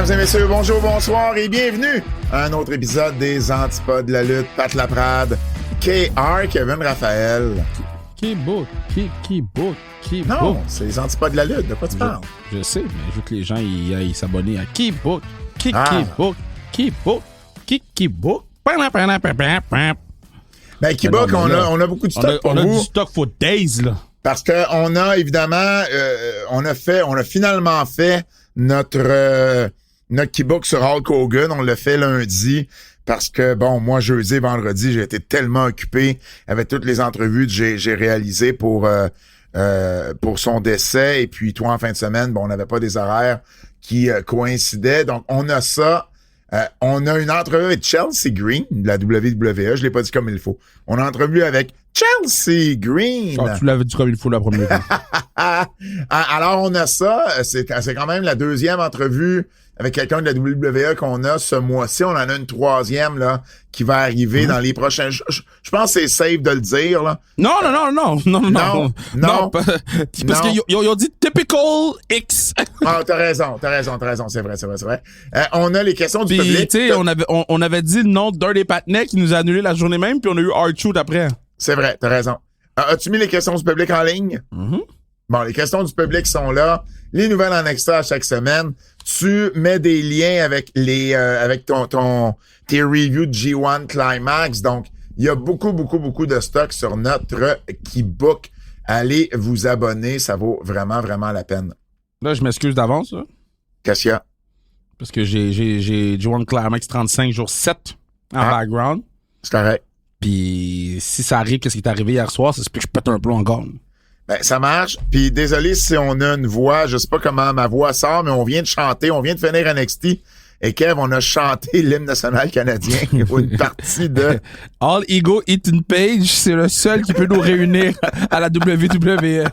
Mesdames et messieurs, bonjour, bonsoir et bienvenue à un autre épisode des Antipodes de la lutte. Pat Laprade, KR, Kevin Raphaël. Non, c'est les Antipodes de la lutte. De quoi tu parles? Je sais, mais je veux que les gens aillent s'abonner à Keybook. Ben, Keybook, on a beaucoup de stock pour vous. On a du stock for days, là. Parce que on a évidemment, on a finalement fait notre Keybook sur Hulk Hogan. On l'a fait lundi. Parce que, bon, moi, jeudi, vendredi, j'ai été tellement occupé avec toutes les entrevues que j'ai réalisées pour son décès. Et puis, toi, en fin de semaine, bon, on n'avait pas des horaires qui coïncidaient. Donc, on a ça. On a une entrevue avec Chelsea Green de la WWE. Je l'ai pas dit comme il faut. On a une entrevue avec Chelsea Green. Oh, tu l'avais dit comme il faut la première fois. Alors, on a ça. C'est quand même la deuxième entrevue avec quelqu'un de la WWE qu'on a ce mois-ci. On en a une troisième là qui va arriver dans les prochains jours. Je pense que c'est safe de le dire là. Non. Parce qu'ils ont dit typical X. Ah, t'as raison. C'est vrai. On a les questions du public. Tu sais, on avait dit le nom de Dirty Patney qui nous a annulé la journée même, puis on a eu R-Shoot après. C'est vrai, t'as raison. As-tu mis les questions du public en ligne? Mm-hmm. Bon, les questions du public sont là. Les nouvelles en extra à chaque semaine. Tu mets des liens avec avec tes reviews de G1 Climax. Donc, il y a beaucoup de stock sur notre Keybook. Allez vous abonner. Ça vaut vraiment la peine. Là, je m'excuse d'avance, là. Qu'est-ce qu'il y a? Parce que j'ai G1 Climax 35 jours 7 en background. C'est correct. Puis, si ça arrive, qu'est-ce qui est arrivé hier soir, ça se peut que je pète un plomb encore. Ben, ça marche. Puis désolé si on a une voix, je sais pas comment ma voix sort, mais on vient de chanter, on vient de finir NXT. Et Kev, on a chanté l'hymne national canadien pour une partie de... All Ego Ethan Page, c'est le seul qui peut nous réunir à la WWE.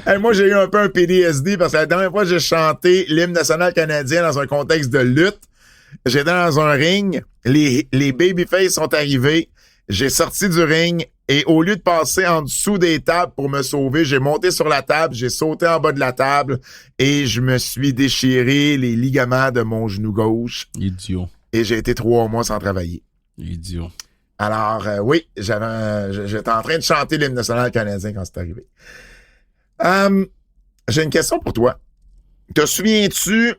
Hey, moi, j'ai eu un peu un PTSD parce que la dernière fois que j'ai chanté l'hymne national canadien dans un contexte de lutte, j'étais dans un ring, les babyface sont arrivés, j'ai sorti du ring et au lieu de passer en dessous des tables pour me sauver, j'ai monté sur la table, j'ai sauté en bas de la table et je me suis déchiré les ligaments de mon genou gauche. Idiot. Et j'ai été 3 mois sans travailler. Idiot. Alors, oui, j'étais en train de chanter l'hymne national canadien quand c'est arrivé. J'ai une question pour toi. Te souviens-tu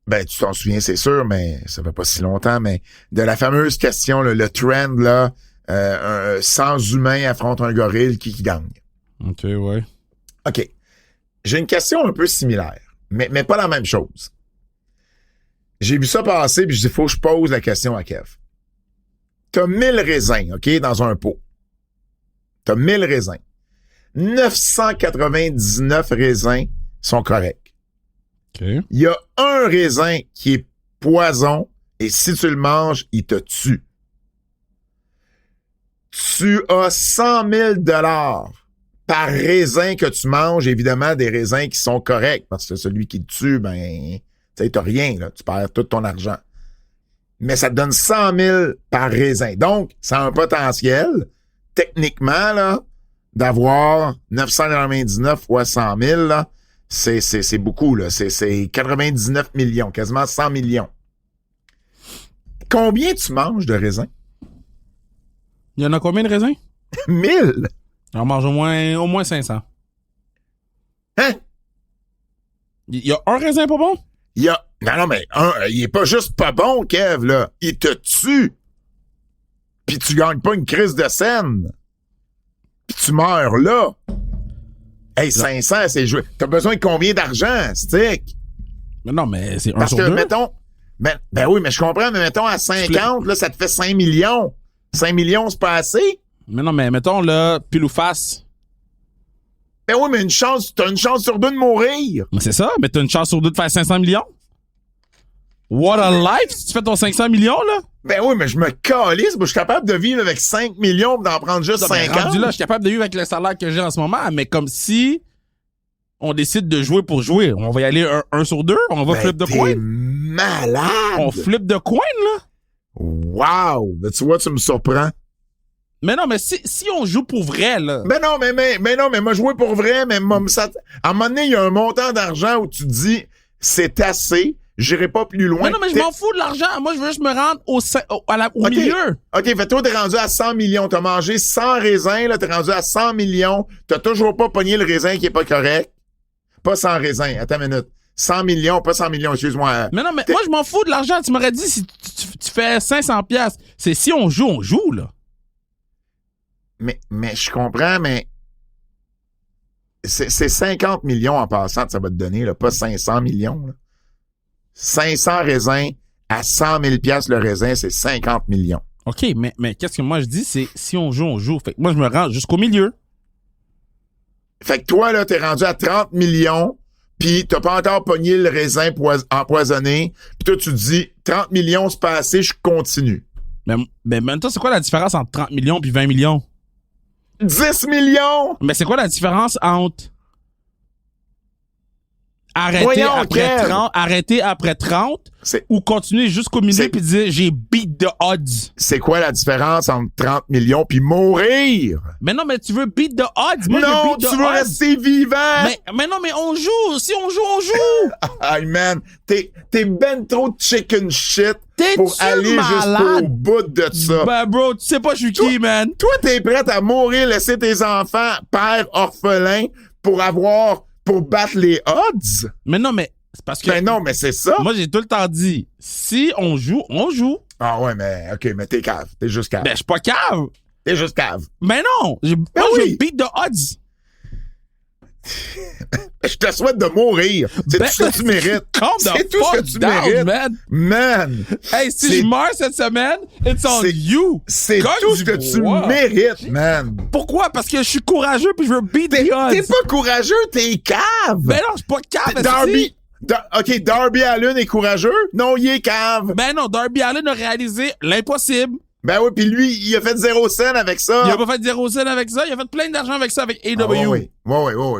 ben, tu t'en souviens, c'est sûr, mais ça fait pas si longtemps, mais de la fameuse question, le trend, là, sans humain affronte un gorille, qui gagne? OK, ouais. OK. J'ai une question un peu similaire, mais pas la même chose. J'ai vu ça passer, puis je dis, faut que je pose la question à Kev. T'as 1000 raisins, OK, dans un pot. T'as 1000 raisins. 999 raisins sont corrects. Okay. Il y a un raisin qui est poison et si tu le manges, il te tue. Tu as 100 000 $ par raisin que tu manges, évidemment des raisins qui sont corrects parce que celui qui te tue, ben, tu sais, t'as rien, là, tu perds tout ton argent. Mais ça te donne 100 000 par raisin. Donc, ça a un potentiel, techniquement, là, d'avoir 999 fois 100 000, là, c'est beaucoup, là. C'est 99 millions, quasiment 100 millions. Combien tu manges de raisins? Il y en a combien de raisins? 1000! On mange au moins 500. Hein? Il y a un raisin pas bon? Non, mais il est pas juste pas bon, Kev, là. Il te tue. Puis tu gagnes pas une crise de scène. Puis tu meurs là. Hey, 500, c'est joué. T'as besoin de combien d'argent, stick? Mais non, mais c'est un parce sur que, deux. mettons... Ben oui, mais je comprends, mais mettons à 50, là, ça te fait 5 millions. 5 millions, c'est pas assez? Mais non, mais mettons, là, pile ou face. Ben oui, mais t'as une chance sur 2 de mourir. Mais c'est ça, mais t'as une chance sur 2 de faire 500 millions. What a life, si tu fais ton 500 millions, là? Ben oui, mais je me calisse, je suis capable de vivre avec 5 millions et d'en prendre juste 50. Rendu là, je suis capable de vivre avec le salaire que j'ai en ce moment, mais comme si on décide de jouer pour jouer. On va y aller un sur 2, on va flip de coin. T'es malade! On flip de coin, là? Wow! Ben, tu vois, tu me surprends. Mais non, mais si on joue pour vrai, là. Mais non, mais moi, jouer pour vrai, mais à un moment donné, il y a un montant d'argent où tu te dis, C'est assez. J'irai pas plus loin. Non, mais je m'en fous de l'argent. Moi, je veux juste me rendre au milieu. OK, fait toi, t'es rendu à 100 millions. T'as mangé 100 raisins, là, t'es rendu à 100 millions. T'as toujours pas pogné le raisin qui est pas correct. Pas 100 raisins. Attends une minute. 100 millions, pas 100 millions, excuse-moi. Mais non, mais moi, je m'en fous de l'argent. Tu m'aurais dit si tu fais 500 piastres. C'est si on joue, là. Mais je comprends, mais c'est 50 millions en passant que ça va te donner, là, pas 500 millions, là. 500 raisins à 100 000 piastres le raisin, c'est 50 millions. OK, mais qu'est-ce que moi je dis, c'est si on joue. Fait que moi, je me rends jusqu'au milieu. Fait que toi, là, t'es rendu à 30 millions, puis t'as pas encore pogné le raisin empoisonné, puis toi, tu te dis, 30 millions, c'est pas assez, je continue. Mais maintenant, c'est quoi la différence entre 30 millions puis 20 millions? 10 millions! Mais c'est quoi la différence entre arrêter après 30 ou continuer jusqu'au milieu puis dire j'ai beat the odds? C'est quoi la différence entre 30 millions puis mourir? Mais non, mais tu veux beat the odds? Moi, non, tu veux rester vivant! Mais non, mais on joue! Si on joue! Hey man, t'es ben trop de chicken shit pour aller jusqu'au bout de ça. Ben bro, tu sais pas je suis qui, man? Toi, t'es prête à mourir, laisser tes enfants père orphelin pour battre les odds? Mais non, mais c'est parce que... Ben non, mais c'est ça. Moi, j'ai tout le temps dit, si on joue, on joue. Ah ouais, mais OK, mais t'es cave. T'es juste cave. Ben, je suis pas cave. T'es juste cave. Mais non, je beat the odds. Je te souhaite de mourir. C'est tout ce que tu mérites. C'est tout ce que tu mérites. Man. Hey, si je meurs cette semaine, it's on you. C'est tout ce que tu mérites, man. Pourquoi? Parce que je suis courageux puis je veux beat the odds. T'es pas courageux, t'es cave. Ben non, je suis pas cave. Darby Allin est courageux? Non, il est cave. Ben non, Darby Allin a réalisé l'impossible. Ben oui, puis lui, il a fait 0 cent avec ça. Il a pas fait 0 cent avec ça, il a fait plein d'argent avec ça, avec AEW. Oui,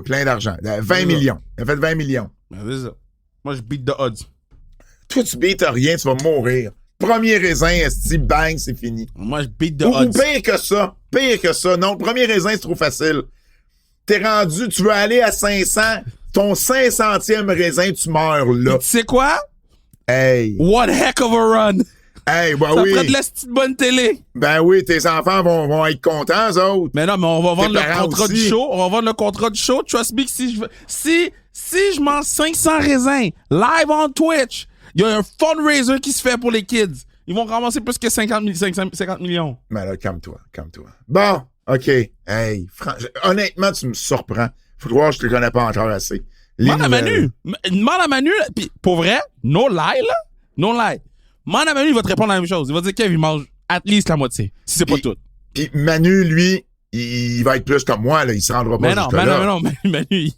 plein d'argent. 20 millions. Il a fait 20 millions. Ben c'est ça. Moi, je beat the odds. Toi, tu beats rien, tu vas mourir. Premier raisin, esti, bang, c'est fini. Moi, je beat the odds. Ou pire que ça. Non, le premier raisin, c'est trop facile. T'es rendu, tu veux aller à 500, ton 500e raisin, tu meurs là. Tu sais quoi? Hey. What heck of a run! Hey, ben ça oui. Ça ferait de la petite bonne télé. Ben oui, tes enfants vont être contents, eux autres. Mais non, mais on va vendre le contrat du show. On va vendre le contrat du show. Trust me que si je mange 500 raisins live on Twitch, il y a un fundraiser qui se fait pour les kids. Ils vont ramasser plus que 50 millions. Mais là, calme-toi. Bon, OK. Hey, honnêtement, tu me surprends. Faut croire que je te connais pas encore assez. Demande à Manu, pis pour vrai, no lie, là. No lie. Demande à Manu, il va te répondre la même chose. Il va dire qu'il mange at least la moitié, si c'est pas tout. Puis Manu, lui, il va être plus comme moi, là. Il se rendra pas jusque-là. Mais non, Manu,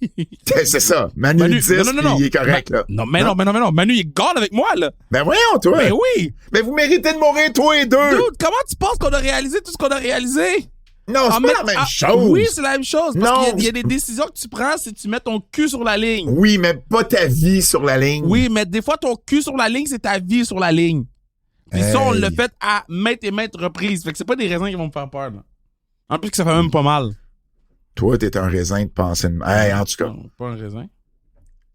c'est ça. Manu 10, il est correct, là. Non. Manu, il est God avec moi, là. Ben voyons, toi. Ben oui. Mais vous méritez de mourir, toi et deux. Dude, comment tu penses qu'on a réalisé tout ce qu'on a réalisé? Non, c'est pas la même chose. Oui, c'est la même chose. Parce qu'il y a des décisions que tu prends, c'est que tu mets ton cul sur la ligne. Oui, mais pas ta vie sur la ligne. Oui, mais des fois, ton cul sur la ligne, c'est ta vie sur la ligne. Puis ça, on l'a fait à maintes et maintes reprises. Fait que c'est pas des raisins qui vont me faire peur, là. En plus que ça fait même pas mal. Toi, t'es un raisin de pensée. Hey, en tout cas. Non, pas un raisin.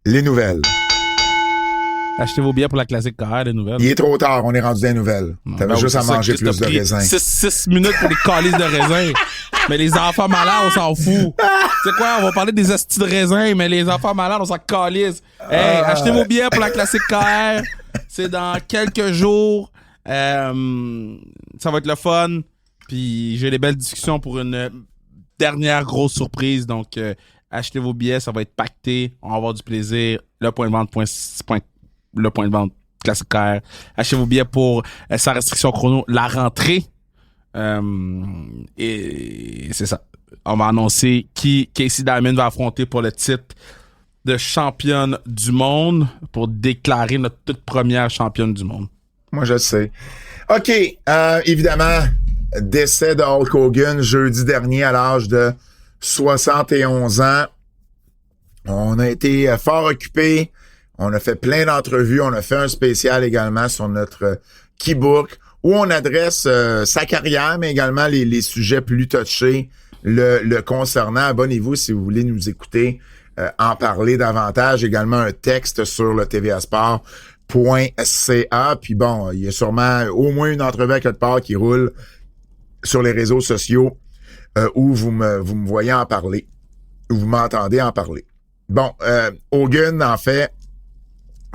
Les nouvelles. Achetez vos billets pour la classique KR, les nouvelles. Il est trop tard, on est rendu des nouvelles. T'avais juste à manger plus de raisins. 6 minutes pour les calices de raisins. Mais les enfants malades, on s'en fout. Tu sais quoi, on va parler des astis de raisins, mais les enfants malades, on s'en calisse. Hey, achetez vos billets pour la classique KR. C'est dans quelques jours. Ça va être le fun. Puis j'ai des belles discussions pour une dernière grosse surprise. Donc, achetez vos billets, ça va être pacté. On va avoir du plaisir. Le point de vente classique KR. Achetez vos billets pour sans restriction chrono, la rentrée. Et c'est ça. On va annoncer qui Casey Diamond va affronter pour le titre de championne du monde pour déclarer notre toute première championne du monde. Moi, je le sais. OK. Évidemment, décès de Hulk Hogan jeudi dernier à l'âge de 71 ans. On a été fort occupés. On a fait plein d'entrevues. On a fait un spécial également sur notre Keybook où on adresse sa carrière, mais également les sujets plus touchés le concernant. Abonnez-vous si vous voulez nous écouter en parler davantage. Également un texte sur le tvasport.ca. Puis bon, il y a sûrement au moins une entrevue à quelque part qui roule sur les réseaux sociaux où vous me voyez en parler, où vous m'entendez en parler. Bon, Hogan, en fait,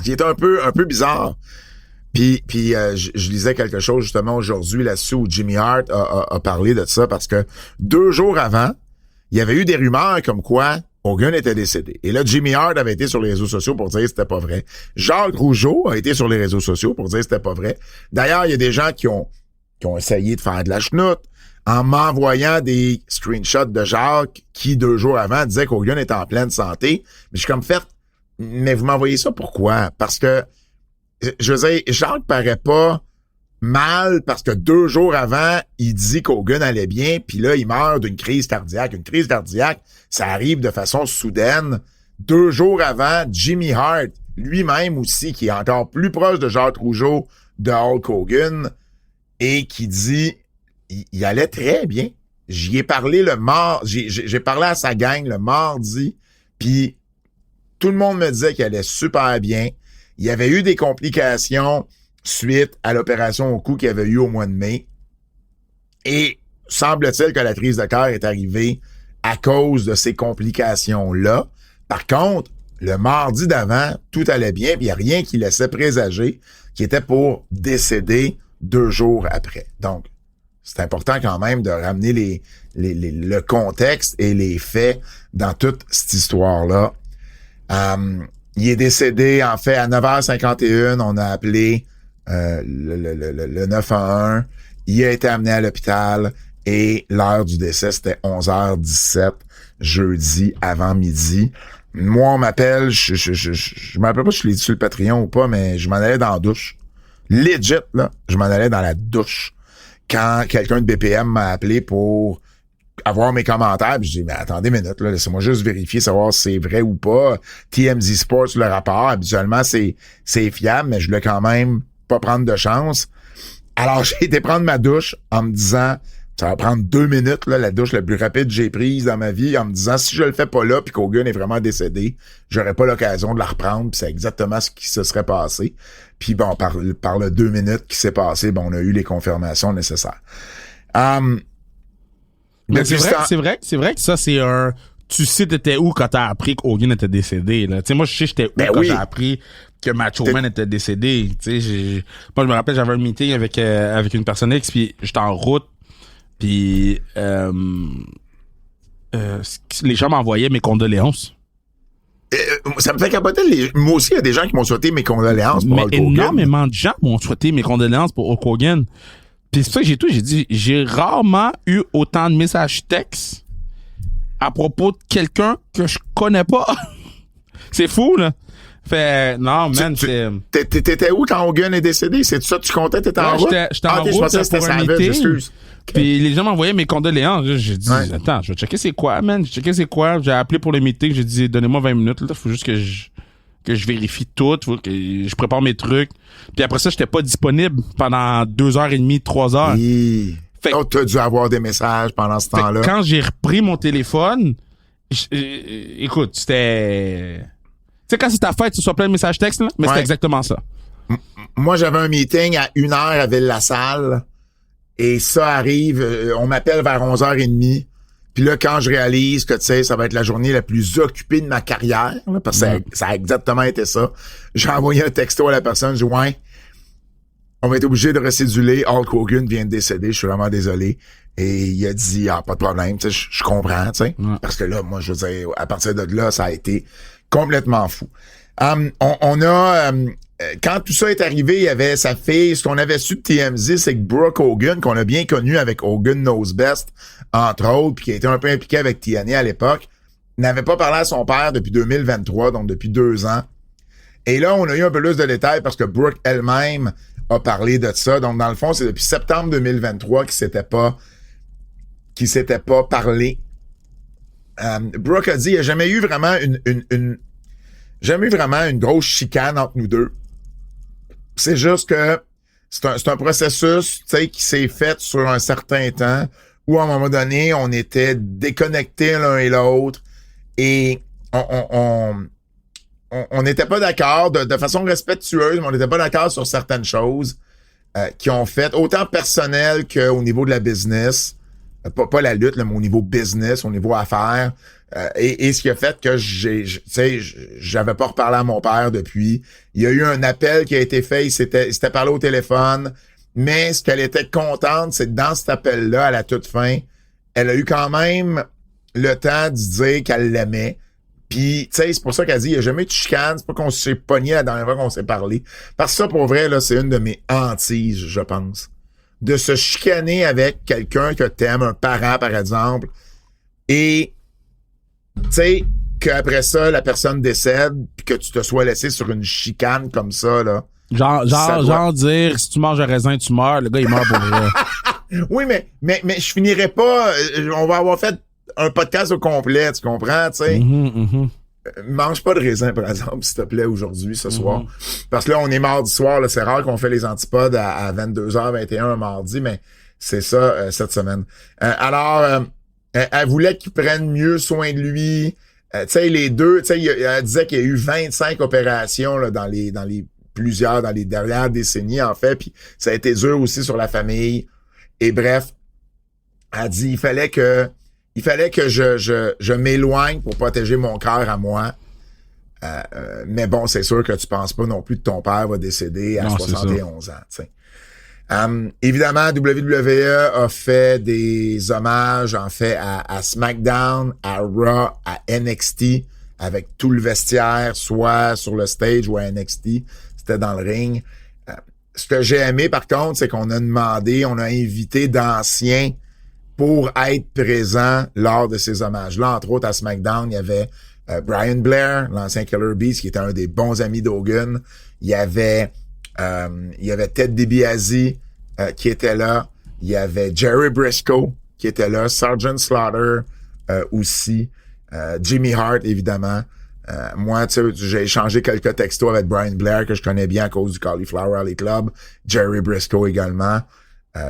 qui est un peu bizarre. Puis je lisais quelque chose justement aujourd'hui là-dessus où Jimmy Hart a parlé de ça parce que 2 jours avant, il y avait eu des rumeurs comme quoi Hogan était décédé. Et là, Jimmy Hart avait été sur les réseaux sociaux pour dire que c'était pas vrai. Jacques Rougeau a été sur les réseaux sociaux pour dire que c'était pas vrai. D'ailleurs, il y a des gens qui ont essayé de faire de la chenoute en m'envoyant des screenshots de Jacques qui, 2 jours avant, disait qu'Hogan était en pleine santé. Mais je suis comme fait, mais vous m'envoyez ça pourquoi? Parce que, je veux dire, Jacques paraît pas mal parce que 2 jours avant, il dit qu'Hogan allait bien, puis là, il meurt d'une crise cardiaque. Une crise cardiaque, ça arrive de façon soudaine. 2 jours avant, Jimmy Hart, lui-même aussi, qui est encore plus proche de Jacques Rougeau, de Hulk Hogan, et qui dit, il allait très bien. J'y ai parlé j'ai parlé à sa gang le mardi, puis tout le monde me disait qu'il allait super bien. Il y avait eu des complications suite à l'opération au cou qu'il y avait eu au mois de mai. Et semble-t-il que la crise de cœur est arrivée à cause de ces complications-là. Par contre, le mardi d'avant, tout allait bien, puis il n'y a rien qui laissait présager qu'il était pour décéder 2 jours après. Donc, c'est important quand même de ramener le contexte et les faits dans toute cette histoire-là. Il est décédé, en fait, à 9h51, on a appelé le 911. Il a été amené à l'hôpital et l'heure du décès, c'était 11h17, jeudi avant midi. Moi, on m'appelle, je me rappelle pas si je l'ai dit sur le Patreon ou pas, mais je m'en allais dans la douche. Legit, là, je m'en allais dans la douche quand quelqu'un de BPM m'a appelé pour avoir mes commentaires. Puis je dis, mais attendez une minute, là, laissez-moi juste vérifier, savoir si c'est vrai ou pas. TMZ Sports, le rapport, habituellement, c'est fiable, mais je voulais quand même pas prendre de chance. Alors, j'ai été prendre ma douche en me disant, ça va prendre 2 minutes, là, la douche la plus rapide que j'ai prise dans ma vie, en me disant, si je le fais pas là, puis qu'Hogan est vraiment décédé, j'aurais pas l'occasion de la reprendre, puis c'est exactement ce qui se serait passé. Puis bon, par le 2 minutes qui s'est passé, bon, on a eu les confirmations nécessaires. Mais c'est vrai que ça, c'est un... Tu sais t'étais où quand t'as appris qu'Hogan était décédé, là. Tu sais, moi, je sais j'étais où quand j'ai appris que Macho Man était décédé. Tu sais, moi, je me rappelle, j'avais un meeting avec une personne X, puis j'étais en route, puis les gens m'envoyaient mes condoléances. Ça me fait capoter. Moi aussi, il y a des gens qui m'ont souhaité mes condoléances pour Hulk Hogan. Énormément de gens m'ont souhaité mes condoléances pour Hulk Hogan. Puis c'est ça que j'ai dit, j'ai rarement eu autant de messages textes à propos de quelqu'un que je connais pas. C'est fou, là. Fait, non, man, c'est... T'étais où quand Hogan est décédé? C'est ça que tu comptais? T'étais en route? J'étais en route pour un meeting. Puis les gens m'envoyaient mes condoléances. J'ai dit, attends, je vais checker c'est quoi, man. J'ai appelé pour le meeting. J'ai dit, donnez-moi 20 minutes, là. Faut juste que je vérifie tout. Faut que je prépare mes trucs. Puis après ça, j'étais pas disponible pendant 2h30, 3h. Donc, t'as dû avoir des messages pendant ce temps-là. Quand j'ai repris mon téléphone, écoute, c'était... Tu sais, quand c'est ta fête, tu reçois plein de messages textes, là, mais c'était exactement ça. Moi, j'avais un meeting à 1h à Ville-la-Salle, et ça arrive, on m'appelle vers 11h30, puis là, quand je réalise que, tu sais, ça va être la journée la plus occupée de ma carrière, là, parce que ça a exactement été ça, j'ai envoyé un texto à la personne, j'ai dit, ouais, on va être obligé de recéduler, Hulk Hogan vient de décéder, je suis vraiment désolé. Et il a dit, pas de problème, tu sais, je comprends, tu sais, parce que là, moi, je veux dire, à partir de là, ça a été complètement fou. On a, quand tout ça est arrivé, il y avait sa fille, ce qu'on avait su de TMZ, c'est que Brooke Hogan, qu'on a bien connu avec Hogan Knows Best, entre autres, puis qui a été un peu impliqué avec TNA à l'époque, n'avait pas parlé à son père depuis 2023, donc depuis 2 ans. Et là, on a eu un peu plus de détails parce que Brooke elle-même a parlé de ça. Donc, dans le fond, c'est depuis septembre 2023 qu'il s'était pas parlé. Brooke a dit, il n'y a jamais eu vraiment une grosse chicane entre nous deux. C'est juste que c'est un processus, tu sais, qui s'est fait sur un certain temps où, à un moment donné, on était déconnectés l'un et l'autre et on n'était pas d'accord de façon respectueuse, mais on n'était pas d'accord sur certaines choses qui ont fait autant personnel qu'au niveau de la business. Pas la lutte, là, mais au niveau business, au niveau affaires. Et ce qui a fait que j'avais pas reparlé à mon père depuis. Il y a eu un appel qui a été fait, il s'était parlé au téléphone, mais ce qu'elle était contente, c'est que dans cet appel-là, à la toute fin, elle a eu quand même le temps de dire qu'elle l'aimait. Puis, tu sais, c'est pour ça qu'elle dit, il n'y a jamais eu de chicane, c'est pas qu'on s'est pogné la dernière fois qu'on s'est parlé. Parce que ça, pour vrai, là, c'est une de mes hantises, je pense. De se chicaner avec quelqu'un que t'aimes, un parent, par exemple, et, tu sais, qu'après ça, la personne décède, puis que tu te sois laissé sur une chicane comme ça, là. Genre dire, si tu manges un raisin, tu meurs, le gars, il meurt pour vrai. Oui, mais je finirais pas, on va avoir fait un podcast au complet, tu comprends, tu sais. Mange pas de raisin, par exemple, s'il te plaît, aujourd'hui, ce soir. Parce que là, on est mardi soir, là, c'est rare qu'on fait les antipodes à 22h21 un mardi, mais c'est ça cette semaine. Alors, elle voulait qu'il prenne mieux soin de lui. Tu sais, les deux, tu sais, elle disait qu'il y a eu 25 opérations là, dans les dernières décennies, en fait, puis ça a été dur aussi sur la famille. Et bref, elle dit il fallait que je m'éloigne pour protéger mon cœur à moi. Mais bon, c'est sûr que tu penses pas non plus que ton père va décéder à 71 ans. T'sais. Évidemment, WWE a fait des hommages, en fait, à SmackDown, à Raw, à NXT, avec tout le vestiaire, soit sur le stage ou à NXT. C'était dans le ring. Ce que j'ai aimé, par contre, c'est qu'on a invité d'anciens pour être présents lors de ces hommages-là. Entre autres, à SmackDown, il y avait Brian Blair, l'ancien Killer Beast, qui était un des bons amis d'Hogan. Il y avait Ted DiBiase qui était là. Il y avait Jerry Briscoe qui était là. Sergeant Slaughter aussi. Jimmy Hart, évidemment. Moi, tu sais, j'ai échangé quelques textos avec Brian Blair que je connais bien à cause du Cauliflower Alley Club. Jerry Briscoe également.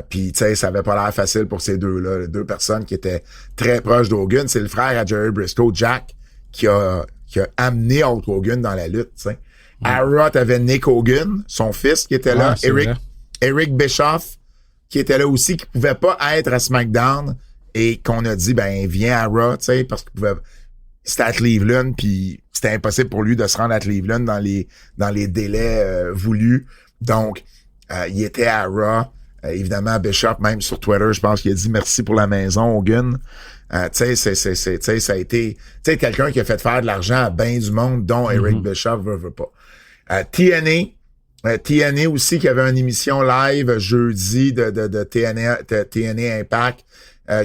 Puis, tu sais, ça avait pas l'air facile pour ces deux-là. Les deux personnes qui étaient très proches d'Hogan. C'est le frère à Jerry Briscoe, Jack, qui a amené Hulk Hogan dans la lutte, tu sais. À Raw, t'avais Nick Hogan, son fils, qui était là. Eric Bischoff, qui était là aussi, qui pouvait pas être à SmackDown et qu'on a dit, ben, viens à Raw, tu sais, parce qu'il pouvait... C'était à Cleveland, puis c'était impossible pour lui de se rendre à Cleveland dans les délais voulus. Donc, il était à Raw. Évidemment, Bischoff, même sur Twitter, je pense qu'il a dit merci pour la maison, Hogan. Tu sais, ça a été, tu sais, quelqu'un qui a fait faire de l'argent à bien du monde, dont Eric Bischoff veut pas. TNA aussi, qui avait une émission live jeudi de TNA Impact,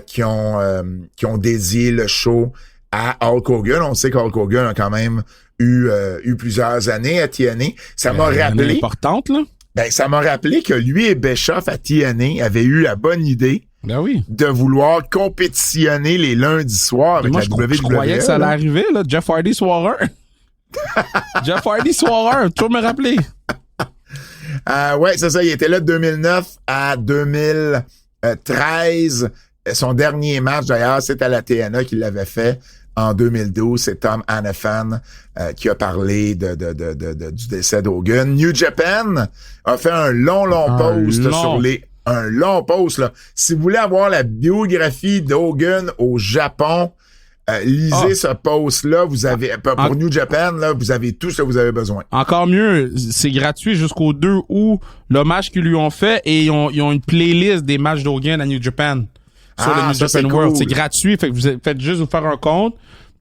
qui ont dédié le show à Hulk Hogan. On sait qu'Hulk Hogan a quand même eu plusieurs années à TNA. Ça m'a rappelé... importante, là. Ben, ça m'a rappelé que lui et Bischoff à TNA avaient eu la bonne idée de vouloir compétitionner les lundis soirs avec la WWE. Je croyais que ça allait arriver, là. Jeff Hardy soir 1. Jeff Hardy soir 1, toujours me rappeler. Ouais, c'est ça. Il était là de 2009 à 2013. Son dernier match, d'ailleurs, c'est à la TNA qu'il l'avait fait en 2012. C'est Tom Hannafan qui a parlé du décès d'Hogan. New Japan a fait un long post un long post, là. Si vous voulez avoir la biographie d'Hogan au Japon, lisez ce post-là. Vous avez, pour New Japan, là, vous avez tout ce que vous avez besoin. Encore mieux, c'est gratuit jusqu'au 2 août, le match qu'ils lui ont fait, et ils ont une playlist des matchs d'Hogan à New Japan. Sur le New Japan World. Cool. C'est gratuit, fait que vous faites juste vous faire un compte.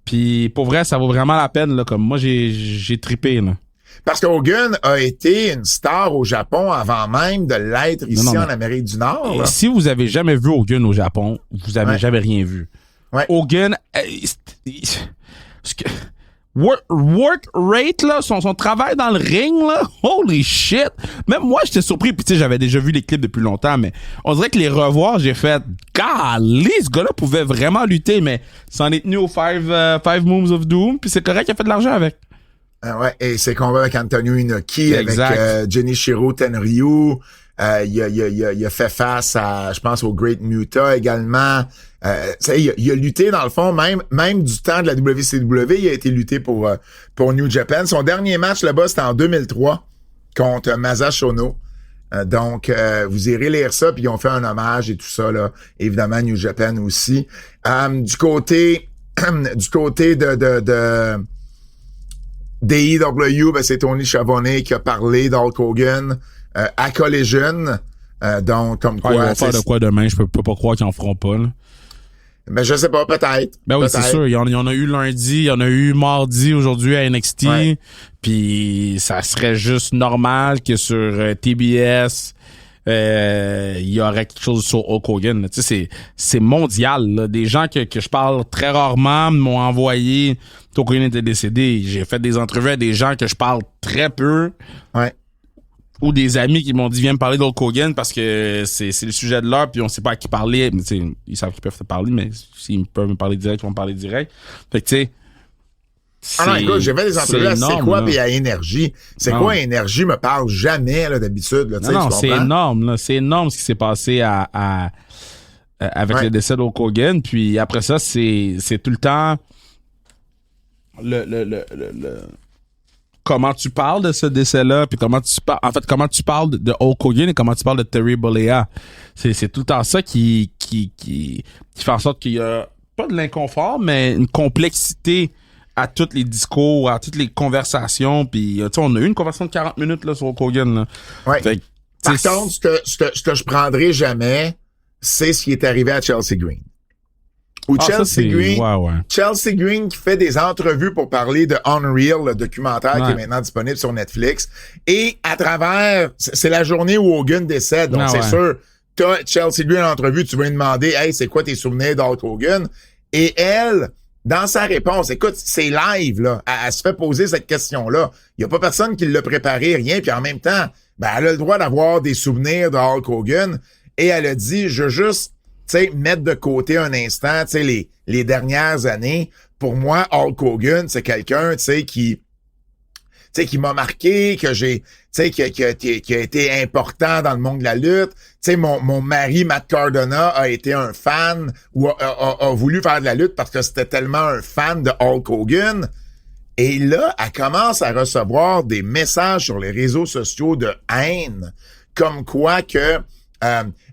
Puis pour vrai, ça vaut vraiment la peine, là. Comme moi, j'ai trippé, là. Parce que Hogan a été une star au Japon avant même de l'être ici en Amérique du Nord. Là. Si vous avez jamais vu Hogan au Japon, vous avez jamais rien vu. Ouais. Hogan, work rate, là, son travail dans le ring, là, holy shit. Même moi, j'étais surpris, puis tu sais, j'avais déjà vu les clips depuis longtemps, mais on dirait que les revoir, j'ai fait, golly, ce gars-là pouvait vraiment lutter, mais s'en est tenu aux five Moves of Doom, puis c'est correct, il a fait de l'argent avec. Ouais, et ses combats avec Antonio Inoki, avec Genichiro Tenryu, Il a fait face à, je pense, au Great Muta également. Il a lutté, dans le fond, même du temps de la WCW, il a été lutté pour New Japan. Son dernier match là-bas, c'était en 2003 contre Masa Shono. Donc, vous irez lire ça, puis ils ont fait un hommage et tout ça, là. Évidemment, New Japan aussi. Du côté de d'AEW, ben, c'est Tony Schiavone qui a parlé d'Hulk Hogan à Collision. Donc, comme quoi... Ils vont faire de quoi demain? Je peux pas croire qu'ils en feront pas, là. Ben, je sais pas, peut-être. Ben oui, peut-être. c'est sûr. Il y en a eu lundi, il y en a eu mardi, aujourd'hui à NXT. Ouais. Puis ça serait juste normal que sur TBS, il y aurait quelque chose sur Hulk Hogan. Tu sais, c'est mondial, là. Des gens que je parle très rarement m'ont envoyé. Hulk Hogan était décédé. J'ai fait des entrevues à des gens que je parle très peu. Ouais. Ou des amis qui m'ont dit viens me parler d'Hulk Hogan parce que c'est le sujet de l'heure puis on sait pas à qui parler. Mais, ils savent qu'ils peuvent te parler, mais s'ils peuvent me parler direct, ils vont me parler direct. Fait que tu sais. Non, écoute, j'ai fait des entrevues à C'est quoi puis à Énergie. C'est quoi Énergie me parle jamais là, d'habitude. Là, non, c'est énorme. Là. C'est énorme ce qui s'est passé avec le décès d'Hulk Hogan. Puis après ça, c'est tout le temps comment tu parles de ce décès-là, puis comment tu parles de Hulk Hogan et comment tu parles de Terry Bollea. C'est tout le temps ça qui fait en sorte qu'il y a pas de l'inconfort, mais une complexité à tous les discours, à toutes les conversations. Puis, tu sais, on a eu une conversation de 40 minutes là, sur Hulk Hogan. Là. Ouais. Fait, par contre, ce que je prendrai jamais, c'est ce qui est arrivé à Chelsea Green. Ou Chelsea Green qui fait des entrevues pour parler de Unreal, le documentaire qui est maintenant disponible sur Netflix. Et à travers, c'est la journée où Hogan décède. Donc, c'est sûr, t'as Chelsea Green en entrevue, tu vas lui demander, hey, c'est quoi tes souvenirs d'Hulk Hogan? Et elle, dans sa réponse, écoute, c'est live, là. Elle se fait poser cette question-là. Il y a pas personne qui l'a préparé, rien. Puis en même temps, ben, elle a le droit d'avoir des souvenirs de Hulk Hogan. Et elle a dit, je veux juste, tu sais, mettre de côté un instant, tu sais, les dernières années. Pour moi, Hulk Hogan, c'est quelqu'un, tu sais, qui m'a marqué, que j'ai, tu sais, qui a été important dans le monde de la lutte. Tu sais, mon mari, Matt Cardona, a été un fan ou a voulu faire de la lutte parce que c'était tellement un fan de Hulk Hogan. Et là, elle commence à recevoir des messages sur les réseaux sociaux de haine, comme quoi que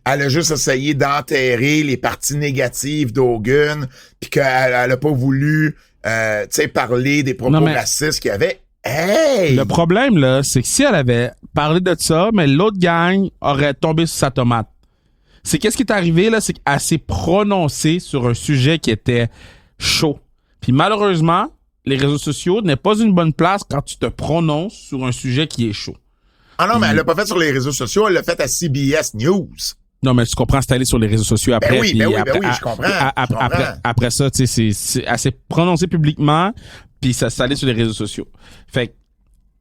elle a juste essayé d'enterrer les parties négatives d'Hogan, puis qu'elle a pas voulu, tu sais, parler des propos racistes qu'il y avait. Hey! Le problème, là, c'est que si elle avait parlé de ça, mais l'autre gang aurait tombé sur sa tomate. C'est qu'est-ce qui est arrivé, là, c'est qu'elle s'est prononcée sur un sujet qui était chaud. Puis malheureusement, les réseaux sociaux n'est pas une bonne place quand tu te prononces sur un sujet qui est chaud. Ah non, mais elle l'a pas fait sur les réseaux sociaux, elle l'a fait à CBS News. Non, mais tu comprends, c'est allé sur les réseaux sociaux après. Ben oui, je comprends. Après ça, tu sais, elle s'est prononcée publiquement, puis ça s'est allé sur les réseaux sociaux. Fait que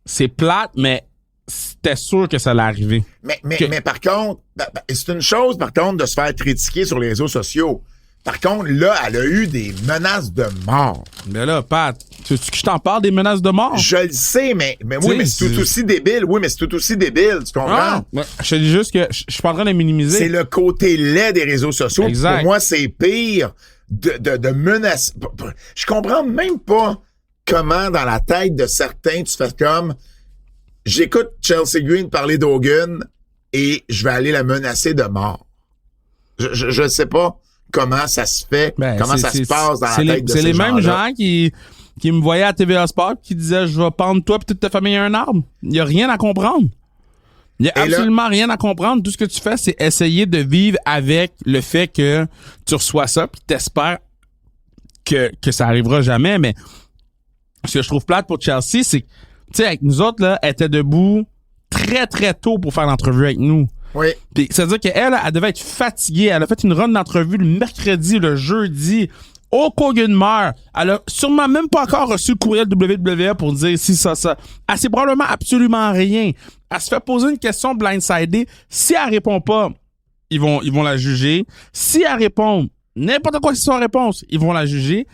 c'est plate, mais c'était sûr que ça allait arriver. Mais par contre, c'est une chose, par contre, de se faire critiquer sur les réseaux sociaux. Par contre, là, elle a eu des menaces de mort. Mais là, Pat, tu que je t'en parle des menaces de mort? Je le sais, mais oui, mais c'est tout aussi débile. Oui, mais c'est tout aussi débile, tu comprends? Ah, je te dis juste que je suis pas en train de minimiser. C'est le côté laid des réseaux sociaux. Exact. Pour moi, c'est pire de menaces. Je comprends même pas comment, dans la tête de certains, tu fais comme... J'écoute Chelsea Green parler d'Hogan et je vais aller la menacer de mort. Je sais pas comment ça se fait, comment ça se passe dans la tête de ces gens-là. C'est les mêmes gens qui me voyaient à TVA Sport qui disaient « Je vais pendre toi et toute ta famille à un arbre ». Il n'y a rien à comprendre. Il n'y a absolument rien à comprendre. Tout ce que tu fais, c'est essayer de vivre avec le fait que tu reçois ça puis t'espères que ça arrivera jamais. Mais ce que je trouve plate pour Chelsea, c'est que, tu sais, avec nous autres, là, elle était debout très, très tôt pour faire l'entrevue avec nous. Oui. Puis ça veut dire qu'elle, elle devait être fatiguée. Elle a fait une run d'entrevue le mercredi, le jeudi. Hulk Hogan meurt. Elle a sûrement même pas encore reçu le courriel WWE pour dire si ça. Elle sait probablement absolument rien. Elle se fait poser une question blindsidée. Si elle répond pas, ils vont la juger. Si elle répond n'importe quoi que ce soit réponse, ils vont la juger.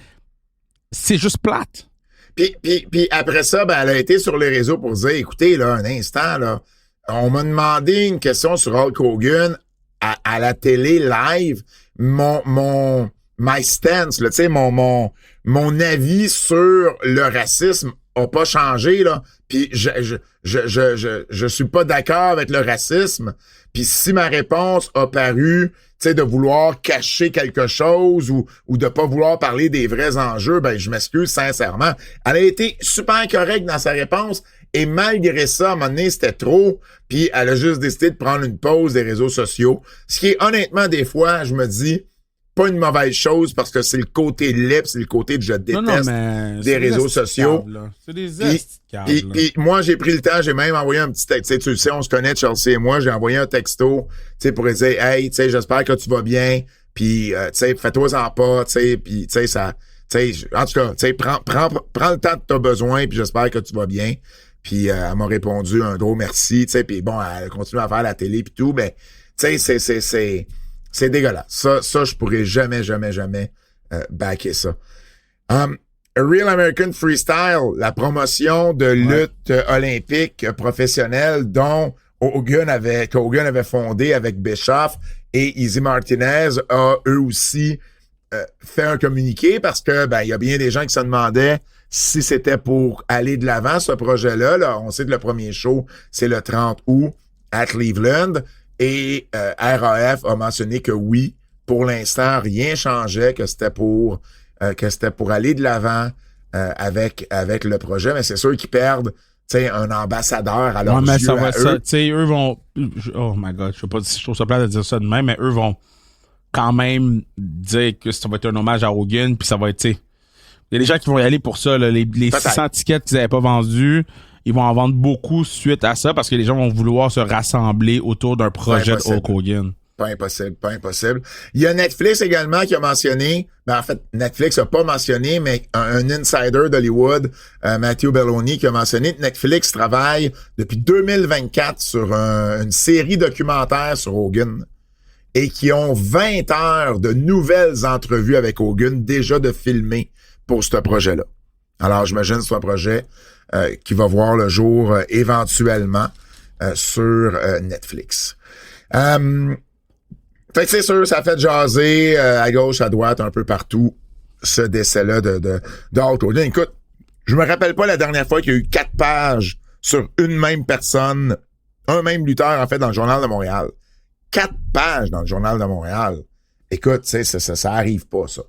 C'est juste plate. Puis après ça, ben, elle a été sur les réseaux pour dire, écoutez, là, un instant, là, on m'a demandé une question sur Hulk Hogan à la télé live. My stance, là, tu sais, mon avis sur le racisme a pas changé, là. Puis je suis pas d'accord avec le racisme. Puis si ma réponse a paru, tu sais, de vouloir cacher quelque chose ou de pas vouloir parler des vrais enjeux, ben je m'excuse sincèrement. Elle a été super correcte dans sa réponse et malgré ça, à un moment donné, c'était trop. Puis elle a juste décidé de prendre une pause des réseaux sociaux. Ce qui est honnêtement, des fois, je me dis, pas une mauvaise chose parce que c'est le côté laid, c'est le côté que je déteste des réseaux sociaux. C'est des Puis moi, j'ai pris le temps, j'ai même envoyé un petit texte. Tu le sais, on se connaît, Chelsea et moi, j'ai envoyé un texto, tu sais, pour lui dire, hey, tu sais, j'espère que tu vas bien, puis tu sais, fais-toi-en pas, tu sais, puis tu sais, ça, tu sais, en tout cas, tu sais, prends le temps que t'as besoin, puis j'espère que tu vas bien. Puis elle m'a répondu un gros merci, tu sais, puis bon, elle continue à faire la télé puis tout, ben, tu sais, c'est dégueulasse. Ça, je pourrais jamais backer ça. Real American Freestyle, la promotion de lutte olympique professionnelle dont Hogan avait fondé avec Bischoff et Izzy Martinez a eux aussi fait un communiqué parce que ben il y a bien des gens qui se demandaient si c'était pour aller de l'avant ce projet-là. Là, on sait que le premier show c'est le 30 août à Cleveland. Et RAF a mentionné que oui, pour l'instant, rien changeait, que c'était pour aller de l'avant avec le projet. Mais c'est sûr qu'ils perdent, tu sais, un ambassadeur à leurs yeux, ça va à être eux. ça. Tu sais, eux vont. Oh my God, je sais pas si je trouve ça plat de dire ça de même, mais eux vont quand même dire que ça va être un hommage à Hogan, puis ça va être, tu sais. Il y a des gens qui vont y aller pour ça, là, les 600 tickets qu'ils avaient pas vendus. Ils vont en vendre beaucoup suite à ça parce que les gens vont vouloir se rassembler autour d'un projet de Hulk Hogan. Pas impossible. Il y a Netflix également qui a mentionné, ben en fait, Netflix a pas mentionné, mais un insider d'Hollywood, Matthew Belloni, qui a mentionné que Netflix travaille depuis 2024 sur une série documentaire sur Hogan et qui ont 20 heures de nouvelles entrevues avec Hogan déjà de filmer pour ce projet-là. Alors, j'imagine que c'est un projet qui va voir le jour éventuellement sur Netflix. Fait que c'est sûr, ça a fait jaser à gauche, à droite, un peu partout, ce décès-là de Hulk Hogan. Écoute, je me rappelle pas la dernière fois qu'il y a eu 4 pages sur une même personne, un même lutteur, en fait, dans le Journal de Montréal. 4 pages dans le Journal de Montréal. Écoute, tu sais, ça arrive pas, ça.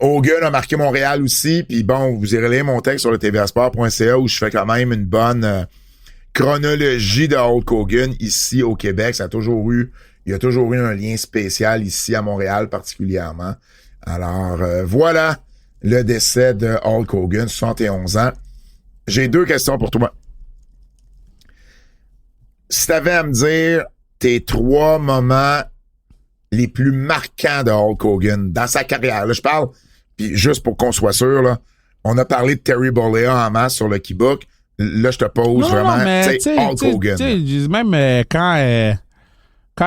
Hogan a marqué Montréal aussi, puis bon, vous irez lire mon texte sur le tvsport.ca où je fais quand même une bonne chronologie de Hulk Hogan ici au Québec. Il y a toujours eu un lien spécial ici à Montréal particulièrement. Alors voilà le décès de Hulk Hogan, 71 ans. J'ai 2 questions pour toi. Si t'avais à me dire tes 3 moments les plus marquants de Hulk Hogan dans sa carrière. Là, je parle, puis juste pour qu'on soit sûr, là, on a parlé de Terry Bollea en masse sur le Keybook. Là, je te pose vraiment Hulk Hogan. Même quand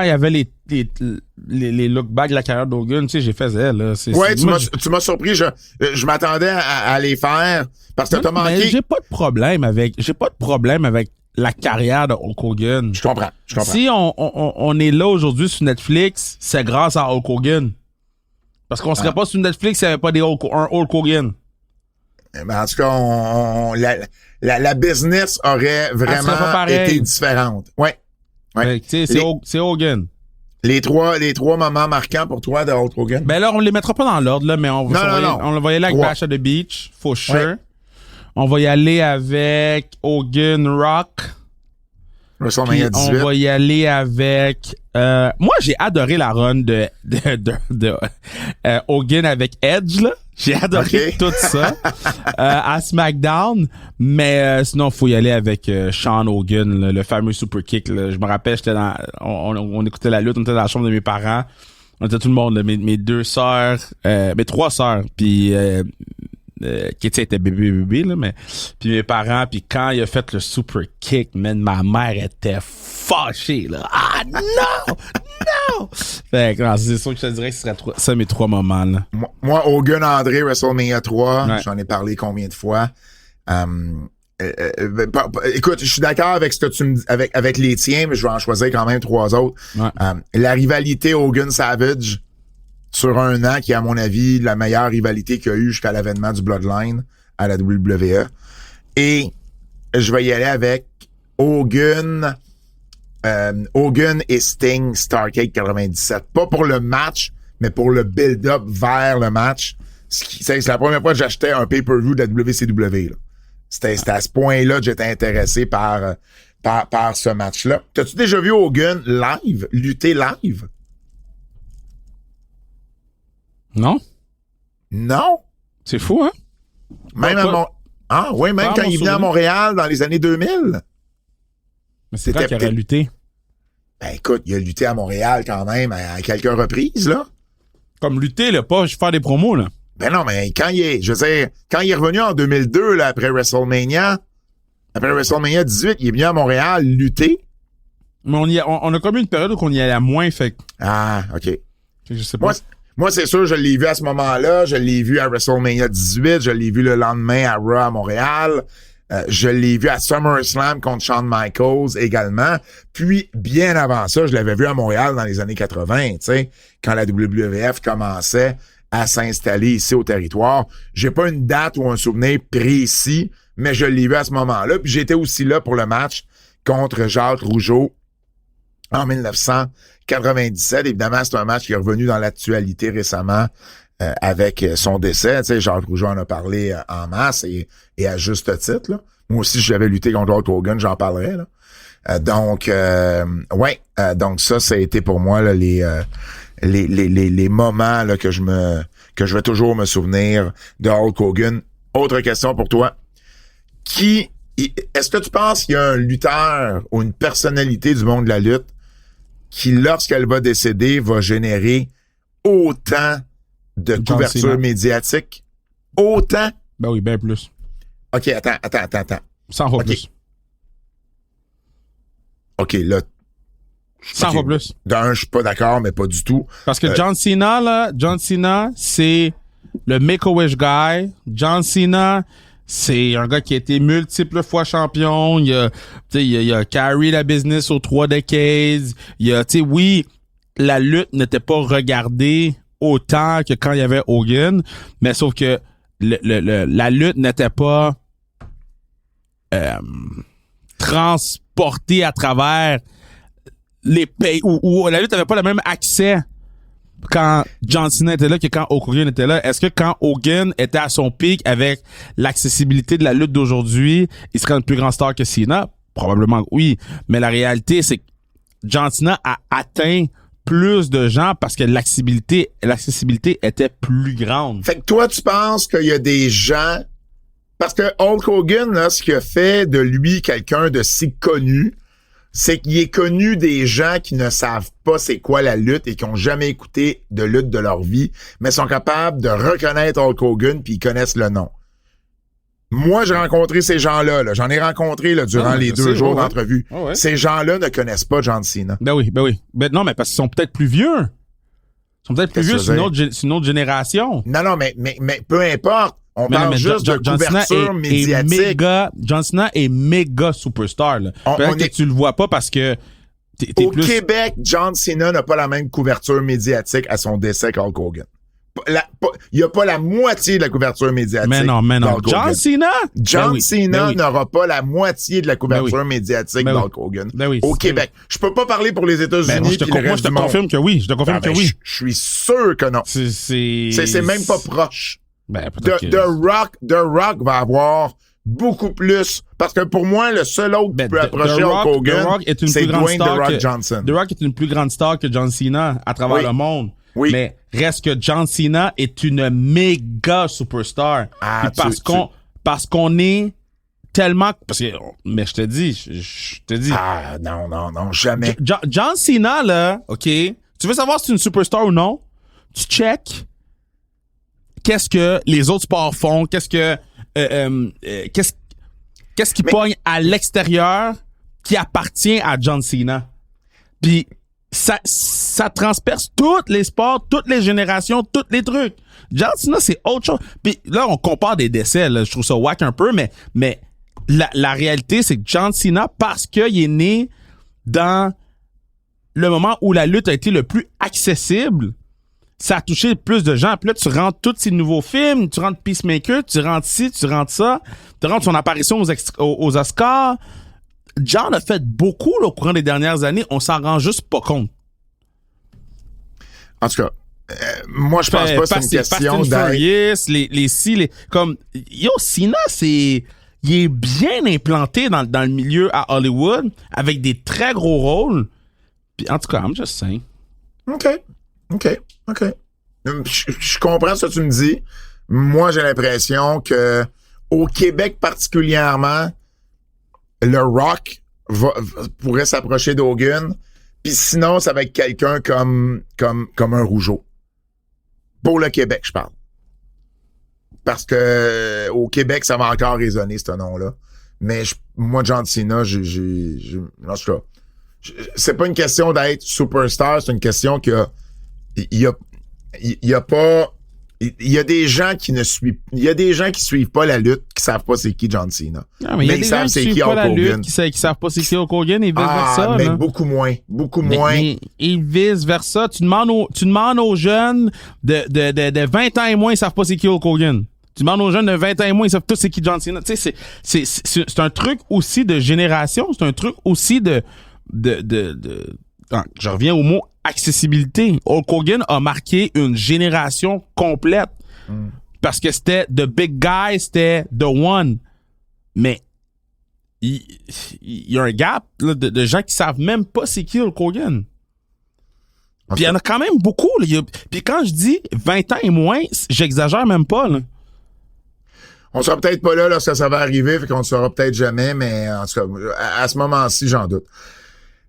il y avait les look-backs de la carrière d'Hogan, tu sais, j'ai fait ça. Là. Ouais, tu m'as surpris. Je m'attendais à les faire parce que t'as manqué. J'ai pas de problème avec la carrière de Hulk Hogan. Je comprends. Si on est là aujourd'hui sur Netflix, c'est grâce à Hulk Hogan. Parce qu'on serait pas sur Netflix s'il n'y avait pas un Hulk Hogan. Ben, en tout cas, la business aurait vraiment été différente. Ouais. C'est Hogan. Les trois moments marquants pour toi de Hulk Hogan? Ben là, on les mettra pas dans l'ordre, là, mais on va y aller avec Bash at the Beach, for sure. Ouais. On va y aller avec Hogan Rock. WrestleMania 18. On va y aller avec... moi, j'ai adoré la run de Hogan avec Edge, là. J'ai adoré tout ça à SmackDown. Mais sinon, faut y aller avec Sean Hogan, là, le fameux super kick. Là. Je me rappelle, j'étais on écoutait la lutte, on était dans la chambre de mes parents. On était tout le monde, là, mes 2 sœurs, mes 3 sœurs, puis Kitty était bébé, là, mais puis mes parents, puis quand il a fait le super kick, man, ma mère était fâchée, là. Ah, non! Fait que, c'est sûr que je te dirais que ce serait ça mes 3 moments, là. Moi, Hogan André, WrestleMania 3, ouais. J'en ai parlé combien de fois. écoute, je suis d'accord avec ce que tu me avec les tiens, mais je vais en choisir quand même 3 autres. Ouais. La rivalité Hogan-Savage sur un an, qui est à mon avis la meilleure rivalité qu'il y a eu jusqu'à l'avènement du Bloodline à la WWE. Et je vais y aller avec Hogan et Sting Starrcade 97. Pas pour le match, mais pour le build-up vers le match. C'est la première fois que j'achetais un pay-per-view de la WCW. Là. C'était à ce point-là que j'étais intéressé par ce match-là. T'as-tu déjà vu Hogan live, lutter live? Non? Non. C'est fou, hein? Même Pas quand il venait à Montréal dans les années 2000. Mais c'est quand qu'il aurait lutté. Ben écoute, il a lutté à Montréal quand même à quelques reprises, là. Comme lutter, là, pas faire des promos, là. Ben non, mais quand il est revenu en 2002, là, après WrestleMania 18, il est venu à Montréal lutter. Mais on a comme une période où on y allait moins, fait que... Ah, OK. Je sais pas. Moi, c'est sûr, je l'ai vu à ce moment-là. Je l'ai vu à WrestleMania 18. Je l'ai vu le lendemain à Raw à Montréal. Je l'ai vu à SummerSlam contre Shawn Michaels également. Puis, bien avant ça, je l'avais vu à Montréal dans les années 80, tu sais, quand la WWF commençait à s'installer ici au territoire. J'ai pas une date ou un souvenir précis, mais je l'ai vu à ce moment-là. Puis, j'étais aussi là pour le match contre Jacques Rougeau en 1997. Évidemment, c'est un match qui est revenu dans l'actualité récemment avec son décès. Tu sais, Jacques Rougeau en a parlé en masse et à juste titre. Là. Moi aussi, si j'avais lutté contre Hulk Hogan, j'en parlerais. Là. Donc ça a été pour moi là, les moments là, que je vais toujours me souvenir de Hulk Hogan. Autre question pour toi. Est-ce que tu penses qu'il y a un lutteur ou une personnalité du monde de la lutte qui, lorsqu'elle va décéder, va générer autant de couverture médiatique? Autant? Ben oui, bien plus. OK, attends. 100 fois plus. OK, là. 100 fois plus. D'un, je suis pas d'accord, mais pas du tout. Parce que John Cena, c'est le Make-A-Wish guy. John Cena, c'est un gars qui a été multiples fois il a carry la business aux 3 decades. Oui, la lutte n'était pas regardée autant que quand il y avait Hogan, mais sauf que la lutte n'était pas transportée à travers les pays, où la lutte n'avait pas le même accès quand John Cena était là que quand Hogan était là. Est-ce que quand Hogan était à son pic avec l'accessibilité de la lutte d'aujourd'hui, il serait une plus grande star que Cena? Probablement oui. Mais la réalité, c'est que John Cena a atteint plus de gens parce que l'accessibilité était plus grande. Fait que toi, tu penses qu'il y a des gens... Parce que Hulk Hogan, là, ce qui a fait de lui quelqu'un de si connu, c'est qu'il est connu des gens qui ne savent pas c'est quoi la lutte et qui ont jamais écouté de lutte de leur vie, mais sont capables de reconnaître Hulk Hogan puis ils connaissent le nom. Moi, j'ai rencontré ces gens-là. Là. J'en ai rencontré là, durant les 2 jours d'entrevue. Oh, ouais. Ces gens-là ne connaissent pas John Cena. Ben oui. Ben non, mais parce qu'ils sont peut-être plus vieux. Ils sont peut-être plus vieux, c'est une autre génération. Non, mais peu importe. On parle juste de couverture médiatique. John Cena est méga superstar. Peut-être que tu le vois pas parce que au Québec, John Cena n'a pas la même couverture médiatique à son décès qu'Hulk Hogan. Il n'y a pas la moitié de la couverture médiatique. Mais non. John Cena n'aura pas la moitié de la couverture médiatique d'Hulk Hogan au Québec. Je peux pas parler pour les États-Unis. Moi, je te confirme que oui. Je suis sûr que non. C'est même pas proche. Ben, The Rock va avoir beaucoup plus. Parce que pour moi, le seul autre qui peut approcher Hulk Hogan, c'est Dwayne The Rock Johnson. The Rock est une plus grande star que John Cena à travers le monde. Oui. Mais reste que John Cena est une méga superstar. Parce qu'on est tellement... Mais je te dis... Ah, non, jamais. John Cena, là, OK, tu veux savoir si c'est une superstar ou non? Tu check qu'est-ce que les autres sports font, qu'est-ce qui pogne à l'extérieur qui appartient à John Cena. Puis ça transperce tous les sports, toutes les générations, tous les trucs. John Cena, c'est autre chose. Puis là, on compare des décès, là, je trouve ça whack un peu, mais la réalité, c'est que John Cena, parce qu'il est né dans le moment où la lutte a été le plus accessible, ça a touché plus de gens. Puis là, tu rentres tous ces nouveaux films, tu rentres Peacemaker, tu rentres ci, tu rentres ça, tu rentres son apparition aux Oscars. John a fait beaucoup là, au courant des dernières années, on s'en rend juste pas compte. En tout cas, moi, je pense pas que c'est une question d'être... Comme, Cena, il est bien implanté dans le milieu à Hollywood, avec des très gros rôles. Puis, en tout cas, I'm just saying. OK. Je comprends ce que tu me dis. Moi, j'ai l'impression que au Québec particulièrement, le Rock pourrait s'approcher d'Hogan. Puis sinon, ça va être quelqu'un comme un Rougeau. Pour le Québec, je parle. Parce que au Québec, ça va encore résonner, ce nom-là. Mais moi, John Cena, en tout cas, c'est pas une question d'être superstar, c'est une question que il y a des gens qui suivent pas la lutte, qui savent pas c'est qui John Cena. Non, mais ils savent c'est qui Hulk Hogan. Qui savent pas c'est qui Hulk Hogan et vice versa. Mais là. beaucoup moins. Mais et vice versa. Tu demandes aux jeunes de 20 ans et moins, ils savent pas c'est qui Hulk Hogan. Tu demandes aux jeunes de 20 ans et moins, ils savent tous c'est qui John Cena. Tu sais, c'est un truc aussi de génération, c'est un truc aussi je reviens au mot accessibilité. Hulk Hogan a marqué une génération complète. Parce que c'était the big guy, c'était the one. Mais il y a un gap là, de gens qui savent même pas c'est qui Hulk Hogan. Puis il y en a quand même beaucoup. Là. Puis quand je dis 20 ans et moins, j'exagère même pas. Là. On sera peut-être pas là lorsque ça va arriver, fait qu'on ne saura peut-être jamais, mais en tout cas, à ce moment-ci, j'en doute.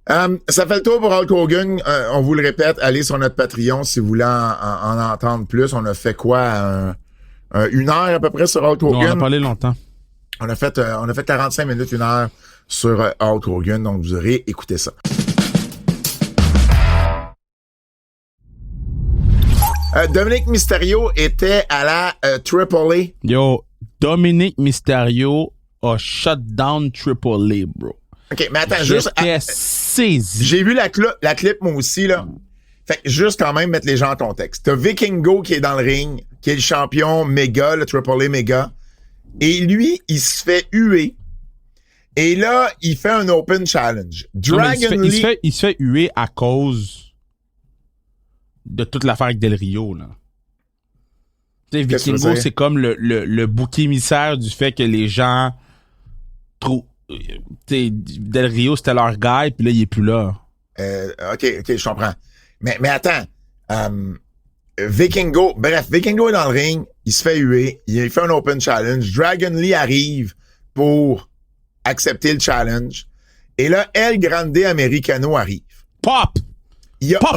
Ça fait le tour pour Hulk Hogan. On vous le répète, allez sur notre Patreon si vous voulez en entendre plus. On a fait quoi? Une heure à peu près sur Hulk Hogan? Non, on a parlé longtemps. On a fait 45 minutes, une heure sur Hulk Hogan, donc vous aurez écouté ça. Dominic Mysterio était à la AAA. Yo, Dominic Mysterio a shut down AAA, bro. OK, mais attends, juste... saisi. J'ai vu la clip, moi aussi, là. Fait que juste quand même mettre les gens en contexte. T'as Vikingo qui est dans le ring, qui est le champion méga, le AAA méga. Et lui, il se fait huer. Et là, il fait un open challenge. Dragon Lee... Il se fait huer à cause de toute l'affaire avec Del Rio, là. Tu sais, Vikingo, c'est comme le bouc émissaire du fait que les gens trouvent... Del Rio, c'était leur gars, puis là, il est plus là. OK, je comprends. Mais attends. Vikingo est dans le ring, il se fait huer, il fait un open challenge. Dragon Lee arrive pour accepter le challenge. Et là, El Grande Americano arrive. Pop! Il y a pop.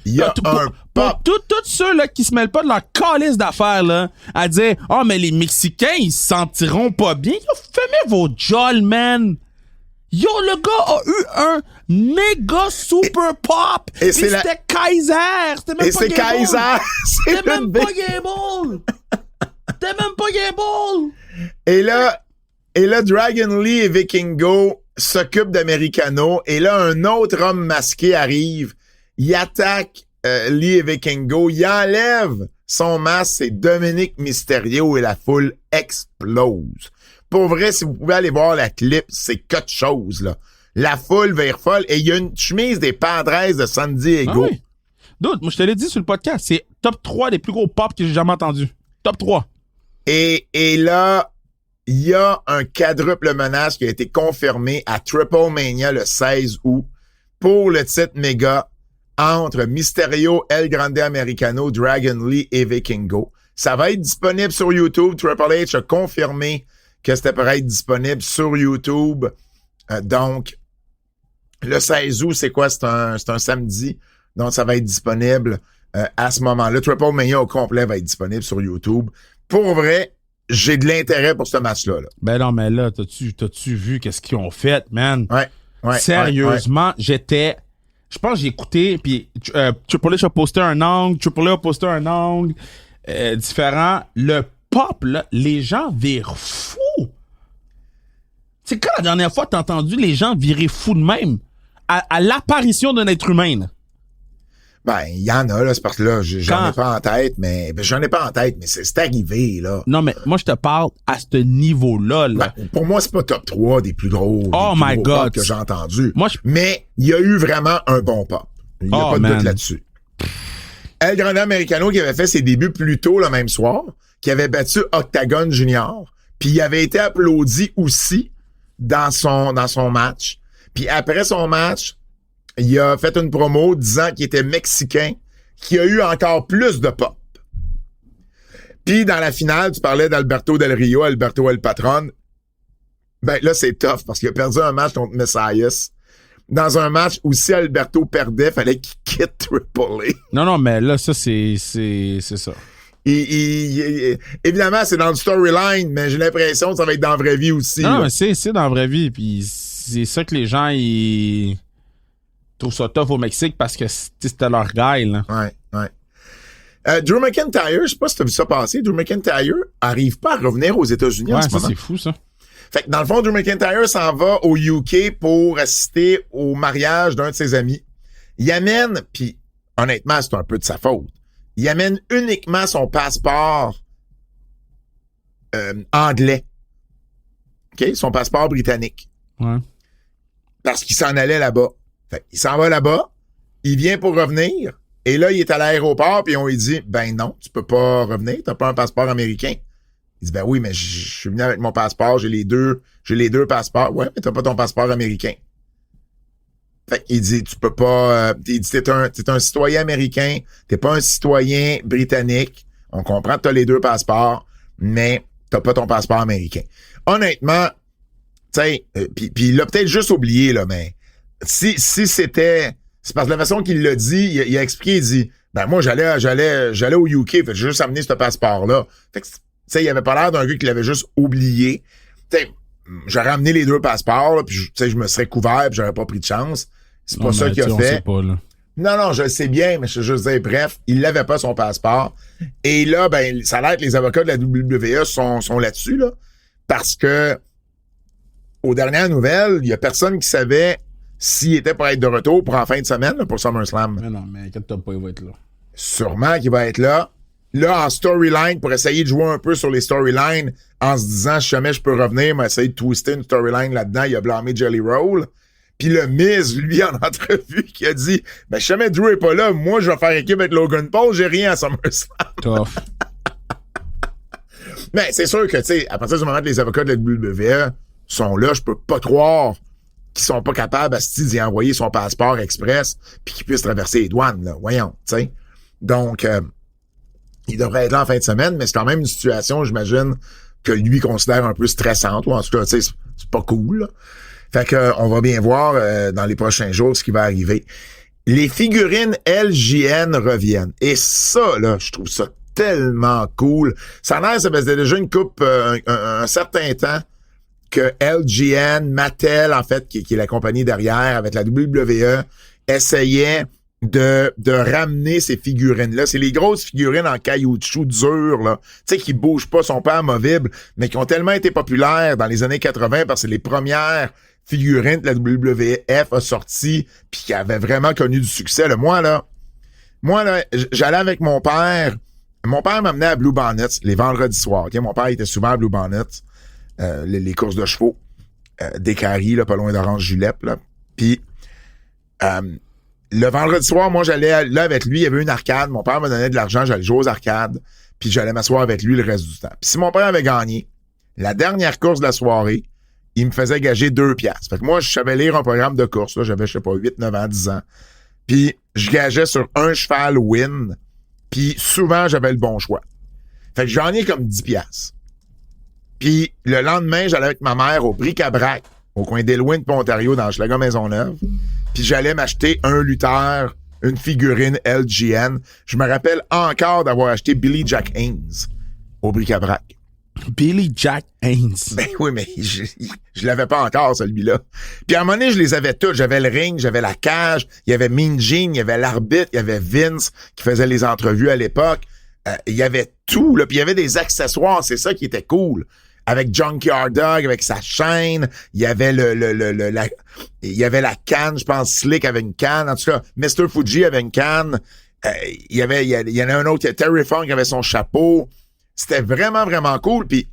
Il y a un pop. Tous ceux là qui se mêlent pas de leur calice d'affaires là, à dire « Ah, mais les Mexicains, ils se sentiront pas bien. » Yo, fermez vos jolls, man! Yo, le gars a eu un méga super pop! Et c'était Kaiser! C'était même pas Kaiser! C'était même pas Gable! C'était même pas Gable! Et là, Dragon Lee et Vikingo s'occupent d'Americano. Et là, un autre homme masqué arrive. Il attaque Lee et Vikingo. Il enlève son masque. C'est Dominic Mysterio et la foule explose. Pour vrai, si vous pouvez aller voir la clip, c'est quelque chose, là. La foule vire folle et il y a une chemise des Padres de San Diego. Ah oui. Dude, moi, je te l'ai dit sur le podcast, c'est top 3 des plus gros pop que j'ai jamais entendu. Top 3. Et là, il y a un quadruple menace qui a été confirmé à Triple Mania le 16 août pour le titre méga entre Mysterio, El Grande Americano, Dragon Lee et Vikingo. Ça va être disponible sur YouTube. Triple H a confirmé que c'était pour être disponible sur YouTube. Donc, le 16 août, c'est quoi? C'est un samedi. Donc, ça va être disponible à ce moment-là. Triple Mania au complet va être disponible sur YouTube. Pour vrai, j'ai de l'intérêt pour ce match-là. Là. Ben non, mais là, t'as-tu vu qu'est-ce qu'ils ont fait, man? Ouais. Sérieusement, je pense que j'ai écouté, puis Triple H a posté un angle, différent. Le pop, là, les gens virent fous. C'est quand la dernière fois t'as entendu les gens virer fous de même à l'apparition d'un être humain, là? Ben, il y en a, là, c'est parce que là, j'en ai pas en tête, mais c'est arrivé, là. Non, mais moi, je te parle à ce niveau-là, là. Ben, pour moi, c'est pas top 3 des plus gros, Oh my God. pop que j'ai entendu. Moi, Mais il y a eu vraiment un bon pop. Il n'y a pas de doute là-dessus. El Grande Americano qui avait fait ses débuts plus tôt le même soir, qui avait battu Octagon Junior, puis il avait été applaudi aussi dans son match. Puis après son match, il a fait une promo disant qu'il était mexicain, qui a eu encore plus de pop. Puis dans la finale, tu parlais d'Alberto Del Rio, Alberto El Patron. Ben là, c'est tough parce qu'il a perdu un match contre Messias. Dans un match où si Alberto perdait, fallait qu'il quitte Triple A. Non, mais là, ça, c'est ça. Évidemment, c'est dans le storyline, mais j'ai l'impression que ça va être dans la vraie vie aussi. Non, mais c'est dans la vraie vie. Puis c'est ça que les gens, ils trouvent ça tough au Mexique parce que c'était leur guy, là. Ouais. Drew McIntyre, je sais pas si t'as vu ça passer, Drew McIntyre arrive pas à revenir aux États-Unis en ce moment. C'est fou, ça. Fait que dans le fond, Drew McIntyre s'en va au UK pour assister au mariage d'un de ses amis. Il amène, puis honnêtement, c'est un peu de sa faute, il amène uniquement son passeport anglais. OK? Son passeport britannique. Ouais. Parce qu'il s'en allait là-bas. Fait il s'en va là-bas, il vient pour revenir, et là, il est à l'aéroport, puis on lui dit, ben non, tu peux pas revenir, t'as pas un passeport américain. Il dit, ben oui, mais je suis venu avec mon passeport, j'ai les deux passeports. Ouais, mais t'as pas ton passeport américain. Fait qu'il dit, tu peux pas, il dit, t'es un citoyen américain, t'es pas un citoyen britannique. On comprend que t'as les deux passeports, mais t'as pas ton passeport américain. Honnêtement, tu sais, puis il l'a peut-être juste oublié, là, mais si c'était, c'est parce que la façon qu'il l'a dit, il a expliqué, il dit, ben moi, j'allais au UK, fait que j'ai juste amené ce passeport-là. Fait que, tu sais, il avait pas l'air d'un gars qui l'avait juste oublié. Tu sais, j'aurais amené les deux passeports, là, puis tu sais, je me serais couvert, puis j'aurais pas pris de chance. C'est pas ça qu'il a fait. Pas, là. Non, je le sais bien, mais je veux juste dire, bref, il l'avait pas son passeport. Et là, ben, ça a l'air que les avocats de la WWE sont là-dessus, là, parce que aux dernières nouvelles, il y a personne qui savait s'il était pour être de retour pour en fin de semaine, là, pour SummerSlam. Mais non, mais inquiète-toi pas, il va être là. Sûrement qu'il va être là. Là, en storyline, pour essayer de jouer un peu sur les storylines, en se disant, si jamais je peux revenir, mais essayer de twister une storyline là-dedans, il a blâmé Jelly Roll. Puis le Miz, lui, en entrevue, qui a dit, ben, si jamais Drew est pas là, moi, je vais faire équipe avec Logan Paul, j'ai rien à SummerSlam. Tough. Mais c'est sûr que, tu sais, à partir du moment que les avocats de la WWE sont là, je peux pas croire qu'ils sont pas capables à d'y envoyer son passeport express puis qu'ils puissent traverser les douanes, là. Voyons, tu sais. Donc, il devrait être là en fin de semaine, mais c'est quand même une situation, j'imagine, que lui considère un peu stressante, ou en tout cas, tu sais, c'est pas cool, là. Fait que on va bien voir dans les prochains jours ce qui va arriver. Les figurines LJN reviennent. Et ça, là, je trouve ça tellement cool. Ça a l'air, ça faisait déjà une coupe un certain temps que LJN, Mattel, en fait, qui est la compagnie derrière, avec la WWE, essayait de ramener ces figurines-là. C'est les grosses figurines en caoutchouc dur, là. Tu sais, qui bougent pas, sont pas amovibles, mais qui ont tellement été populaires dans les années 80 parce que c'est les premières figurines que la WWF a sorties puis qui avaient vraiment connu du succès. Là, moi, là, j'allais avec mon père. Mon père m'amenait à Blue Bonnets les vendredis soirs. Okay? Mon père était souvent à Blue Bonnets, les courses de chevaux, d'Écarie, là, pas loin d'Orange-Julep, là. Puis, le vendredi soir, moi, j'allais là avec lui, il y avait une arcade. Mon père me donnait de l'argent, j'allais jouer aux arcades, puis j'allais m'asseoir avec lui le reste du temps. Puis si mon père avait gagné, la dernière course de la soirée, il me faisait gager 2 piastres. Fait que moi, je savais lire un programme de course, là, j'avais, je sais pas, 8, 9 ans, 10 ans. Puis je gageais sur un cheval win, puis souvent, j'avais le bon choix. Fait que j'en ai comme 10 piastres. Puis le lendemain, j'allais avec ma mère au Bric-à-Brac, au coin d'Elwyn de Ontario, dans Hochelaga Maisonneuve. Puis j'allais m'acheter un lutteur, une figurine LJN. Je me rappelle encore d'avoir acheté Billy Jack Haynes au Bric-à-Brac. Billy Jack Haynes. Ben oui, mais je l'avais pas encore, celui-là. Puis à un moment donné, je les avais tous. J'avais le ring, j'avais la cage, il y avait Mean Gene, il y avait l'arbitre, il y avait Vince qui faisait les entrevues à l'époque. Il y avait tout, là. Puis il y avait des accessoires, c'est ça qui était cool. avec Junkyard Dog, avec sa chaîne. Il y avait il y avait la canne, je pense, Slick avait une canne. En tout cas, Mr. Fuji avait une canne. Il y en a un autre, Terry Funk avait son chapeau. C'était vraiment, vraiment cool. Puis,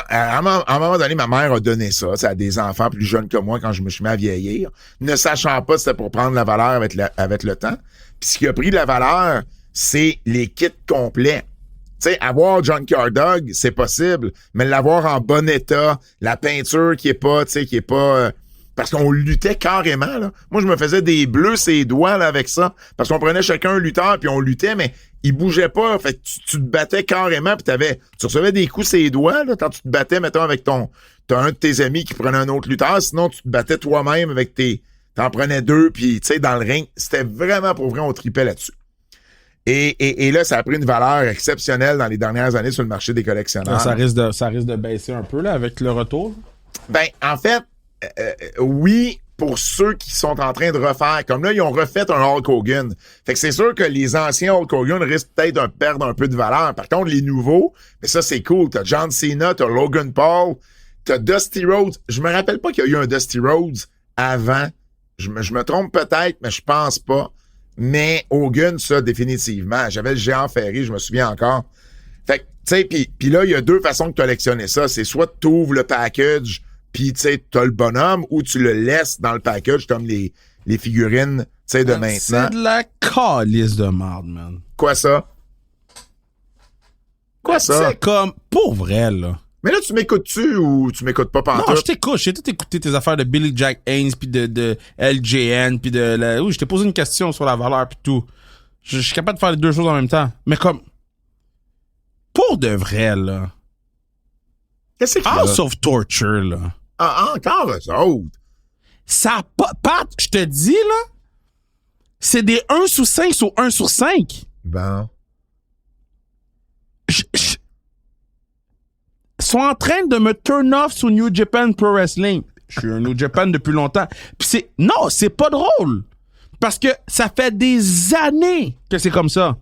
à un moment donné, ma mère a donné ça à des enfants plus jeunes que moi quand je me suis mis à vieillir, ne sachant pas que c'était pour prendre la valeur avec le temps. Puis ce qui a pris de la valeur, c'est les kits complets. Tu sais, avoir Junkyard Dog, c'est possible, mais l'avoir en bon état, la peinture qui est pas, parce qu'on luttait carrément, là. Moi, je me faisais des bleus ses doigts, là, avec ça. Parce qu'on prenait chacun un lutteur, puis on luttait, mais il bougeait pas. Fait que tu te battais carrément, puis tu recevais des coups ses doigts, là, quand tu te battais, mettons, avec t'as un de tes amis qui prenait un autre lutteur. Sinon, tu te battais toi-même avec t'en prenais deux, puis, tu sais, dans le ring. C'était vraiment, pour vrai, on tripait là-dessus. Et là, ça a pris une valeur exceptionnelle dans les dernières années sur le marché des collectionneurs. Ça risque de baisser un peu, là, avec le retour. Ben, en fait, oui, pour ceux qui sont en train de refaire. Comme là, ils ont refait un Hulk Hogan. Fait que c'est sûr que les anciens Hulk Hogan risquent peut-être de perdre un peu de valeur. Par contre, les nouveaux, mais ça, c'est cool. T'as John Cena, t'as Logan Paul, t'as Dusty Rhodes. Je me rappelle pas qu'il y a eu un Dusty Rhodes avant. Je me trompe peut-être, mais je pense pas. Mais Hogan, ça, définitivement. J'avais le géant ferré, je me souviens encore. Fait que, tu sais, puis là, il y a deux façons de collectionner ça. C'est soit tu ouvres le package, puis tu sais, t'as le bonhomme, ou tu le laisses dans le package, comme les figurines, tu sais, de maintenant. C'est de la calice de merde, man. Quoi ça? Quoi ça? C'est comme, pour vrai, là. Mais là, tu m'écoutes-tu ou tu m'écoutes pas pantoute? Non, je t'écoute. J'ai tout écouté tes affaires de Billy Jack Haynes, puis de LJN, puis oui, je t'ai posé une question sur la valeur, puis tout. Je suis capable de faire les deux choses en même temps. Mais comme, pour de vrai, là. Qu'est-ce que House of Torture, là. Ah, encore eux autres. Ça a pas... Pat, je te dis, là, c'est des 1 sur 5 sur 1 sur 5. Bon. Sont en train de me turn off sur New Japan Pro Wrestling. Je suis un New Japan depuis longtemps. Puis c'est pas drôle. Parce que ça fait des années que c'est comme ça.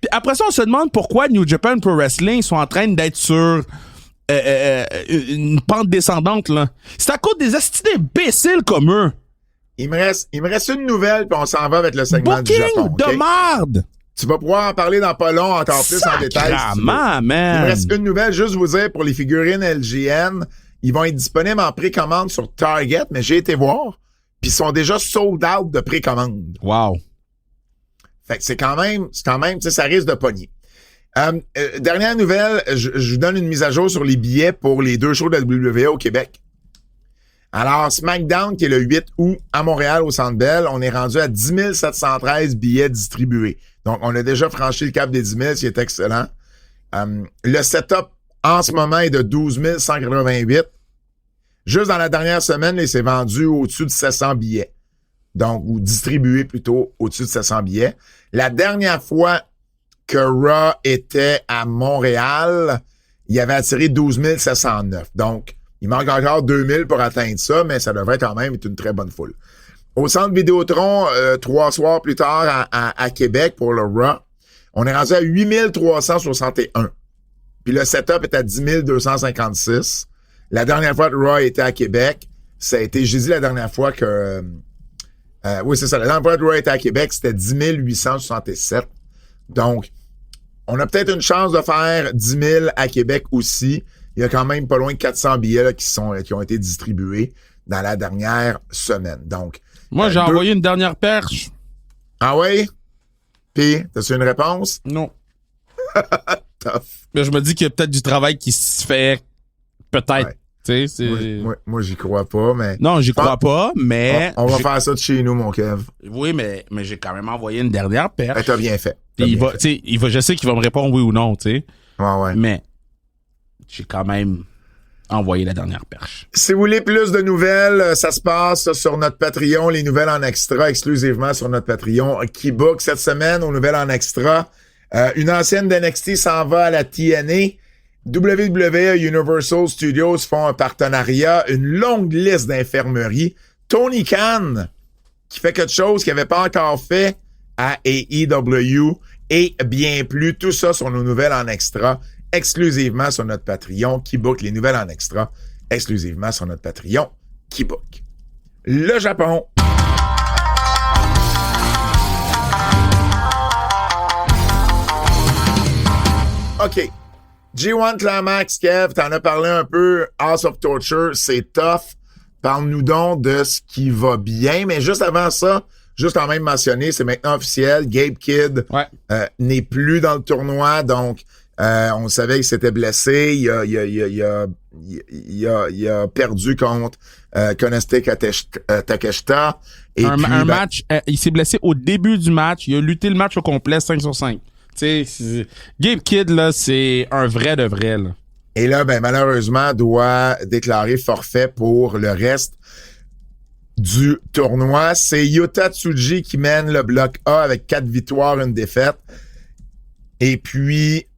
Puis après ça, on se demande pourquoi New Japan Pro Wrestling sont en train d'être sur une pente descendante, là. C'est à cause des astis d'imbéciles comme eux. Il me reste une nouvelle, puis on s'en va avec le segment du Japon. Booking de merde! Tu vas pouvoir en parler dans pas long, encore plus en détail. Si man. Il me reste une nouvelle, juste vous dire, pour les figurines LGN, ils vont être disponibles en précommande sur Target, mais j'ai été voir, puis ils sont déjà sold out de précommande. Wow. Fait que c'est quand même, tu sais, ça risque de pogner. Dernière nouvelle, je vous donne une mise à jour sur les billets pour les 2 shows de la WWE au Québec. Alors, SmackDown, qui est le 8 août à Montréal, au Centre Bell, on est rendu à 10 713 billets distribués. Donc, on a déjà franchi le cap des 10 000, ce qui est excellent. Le setup, en ce moment, est de 12 188. Juste dans la dernière semaine, il s'est vendu au-dessus de 700 billets. Donc, ou distribué plutôt au-dessus de 700 billets. La dernière fois que Raw était à Montréal, il avait attiré 12 709. Donc, il manque encore 2000 pour atteindre ça, mais ça devrait quand même être une très bonne foule. Au centre Vidéotron, 3 soirs plus tard à Québec pour le Raw, on est rendu à 8361. Puis le setup est à 10 256. La dernière fois que Raw était à Québec, ça a été, j'ai dit la dernière fois que... oui, c'est ça. La dernière fois que Raw était à Québec, c'était 10 867. Donc, on a peut-être une chance de faire 10 000 à Québec aussi. Il y a quand même pas loin de 400 billets là, qui ont été distribués dans la dernière semaine. Donc, moi, j'ai envoyé une dernière perche. Ah oui? Puis, t'as-tu une réponse? Non. Tough. Mais je me dis qu'il y a peut-être du travail qui se fait. Peut-être. Ouais. Tu sais, c'est... Moi, j'y crois pas, mais... Non, j'y crois pas, mais... On va faire ça de chez nous, mon Kev. Oui, mais j'ai quand même envoyé une dernière perche. Ben, t'as bien fait. Je sais qu'il va me répondre oui ou non, tu sais. Ouais. Mais j'ai quand même envoyé la dernière perche. Si vous voulez plus de nouvelles, ça se passe sur notre Patreon, les nouvelles en extra, exclusivement sur notre Patreon. Keybook, cette semaine, aux nouvelles en extra. Une ancienne d'NXT s'en va à la TNA. WWE Universal Studios font un partenariat, une longue liste d'infirmeries. Tony Khan, qui fait quelque chose qu'il n'avait pas encore fait à AEW, et bien plus. Tout ça sur nos nouvelles en extra. exclusivement sur notre Patreon, qui book les nouvelles en extra, exclusivement sur notre Patreon, qui book. Le Japon. OK. G1 Climax, Kev, t'en as parlé un peu. House of Torture, c'est tough. Parle-nous donc de ce qui va bien. Mais juste avant ça, juste quand même mentionner, c'est maintenant officiel. Gabe Kidd n'est plus dans le tournoi, donc on savait qu'il s'était blessé. Il a perdu contre Koneste Takeshita. Et un match, il s'est blessé au début du match. Il a lutté le match au complet 5 sur 5. Tu sais, Gabe Kidd, là, c'est un vrai de vrai, là. Et là, ben, malheureusement, doit déclarer forfait pour le reste du tournoi. C'est Yuta Tsuji qui mène le bloc A avec 4 victoires, 1 défaite. Et puis,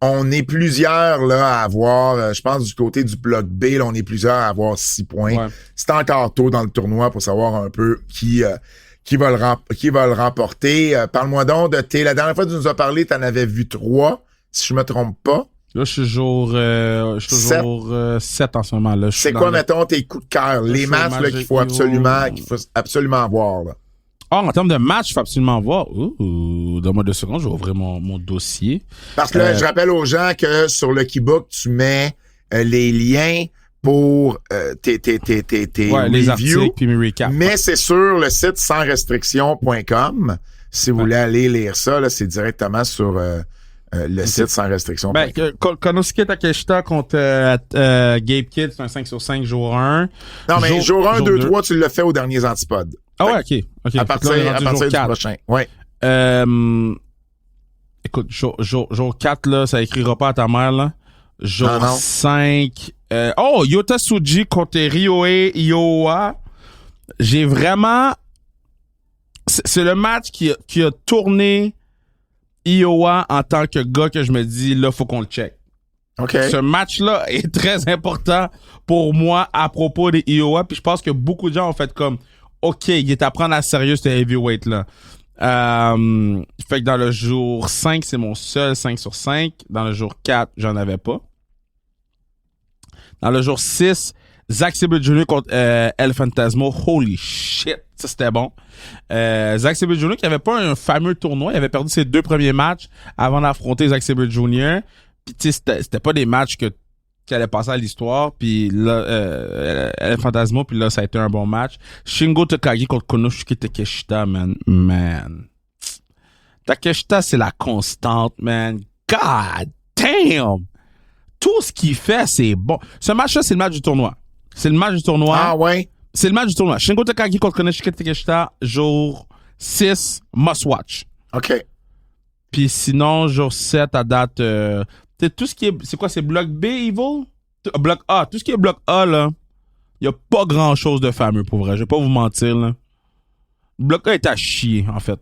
on est plusieurs là à avoir, je pense du côté du bloc B, là, on est plusieurs à avoir 6 points. Ouais. C'est encore tôt dans le tournoi pour savoir un peu qui va le remporter. Parle-moi donc de la dernière fois que tu nous as parlé, tu en avais vu 3, si je me trompe pas. Là, je suis jour 7 en ce moment. Là. C'est quoi, mettons, tes coups de cœur? Les matchs là, qu'il faut absolument voir. Là. En termes de match, il faut absolument voir. Donne-moi 2 secondes, je vais ouvrir mon dossier. Parce que là, je rappelle aux gens que sur le Keybook, tu mets les liens pour tes reviews, les articles puis mes recaps. Mais c'est sur le site sansrestriction.com. Si vous voulez aller lire ça, là, c'est directement sur le site sans restriction. Ben, Konosuke Takeshita contre Gabe Kidd, c'est un 5 sur 5 jour 1. Non, mais jour 1, 2, 3, tu l'as fait aux derniers antipodes. Ah ouais, OK. À partir du prochain. Ouais. Écoute, jour 4, là, ça écrira pas à ta mère, là. Jour 5. Yota Tsuji contre Ryohei Iowa. J'ai vraiment... C'est le match qui a tourné Iowa en tant que gars que je me dis, là, faut qu'on le check. Okay. Ce match-là est très important pour moi à propos des Iowa. Puis je pense que beaucoup de gens ont fait comme, OK, il est à prendre à sérieux ce heavyweight-là. Fait que dans le jour 5, c'est mon seul 5 sur 5. Dans le jour 4, j'en avais pas. Dans le jour 6, Zack Sabre Jr. contre El Fantasmo. Holy shit! Ça, c'était bon. Zack Sabre Jr. qui avait pas un fameux tournoi. Il avait perdu ses 2 premiers matchs avant d'affronter Zack Sabre Jr. Puis, tu sais, c'était pas des matchs qui allaient passer à l'histoire. Puis là, El Fantasmo, puis là, ça a été un bon match. Shingo Takagi contre Konosuke Takeshita, man. Takeshita, c'est la constante, man. God damn! Tout ce qu'il fait, c'est bon. Ce match-là, c'est le match du tournoi. Ah ouais? C'est le match du tournoi. Shingo Takagi contre Konosuke Takeshita, jour 6, must watch. OK. Puis sinon, jour 7, à date, tout ce qui est, c'est quoi, c'est bloc B, Evil? Bloc A. Tout ce qui est bloc A, là, il y a pas grand chose de fameux, pour vrai. Je vais pas vous mentir, là. Bloc A est à chier, en fait.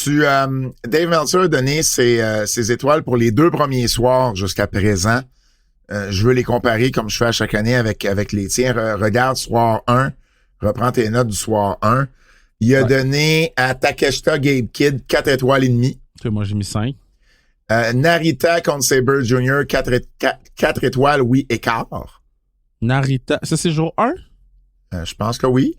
Dave Meltzer a donné ses étoiles pour les 2 premiers soirs jusqu'à présent. Je veux les comparer comme je fais à chaque année avec les tiens. Regarde soir 1. Reprends tes notes du soir 1. Il a donné à Takeshita Gabe Kidd 4 étoiles et demie. Okay, moi, j'ai mis 5. Narita contre Sabre Jr. 4 étoiles, oui, et quart. Narita, ça c'est jour 1? Je pense que oui.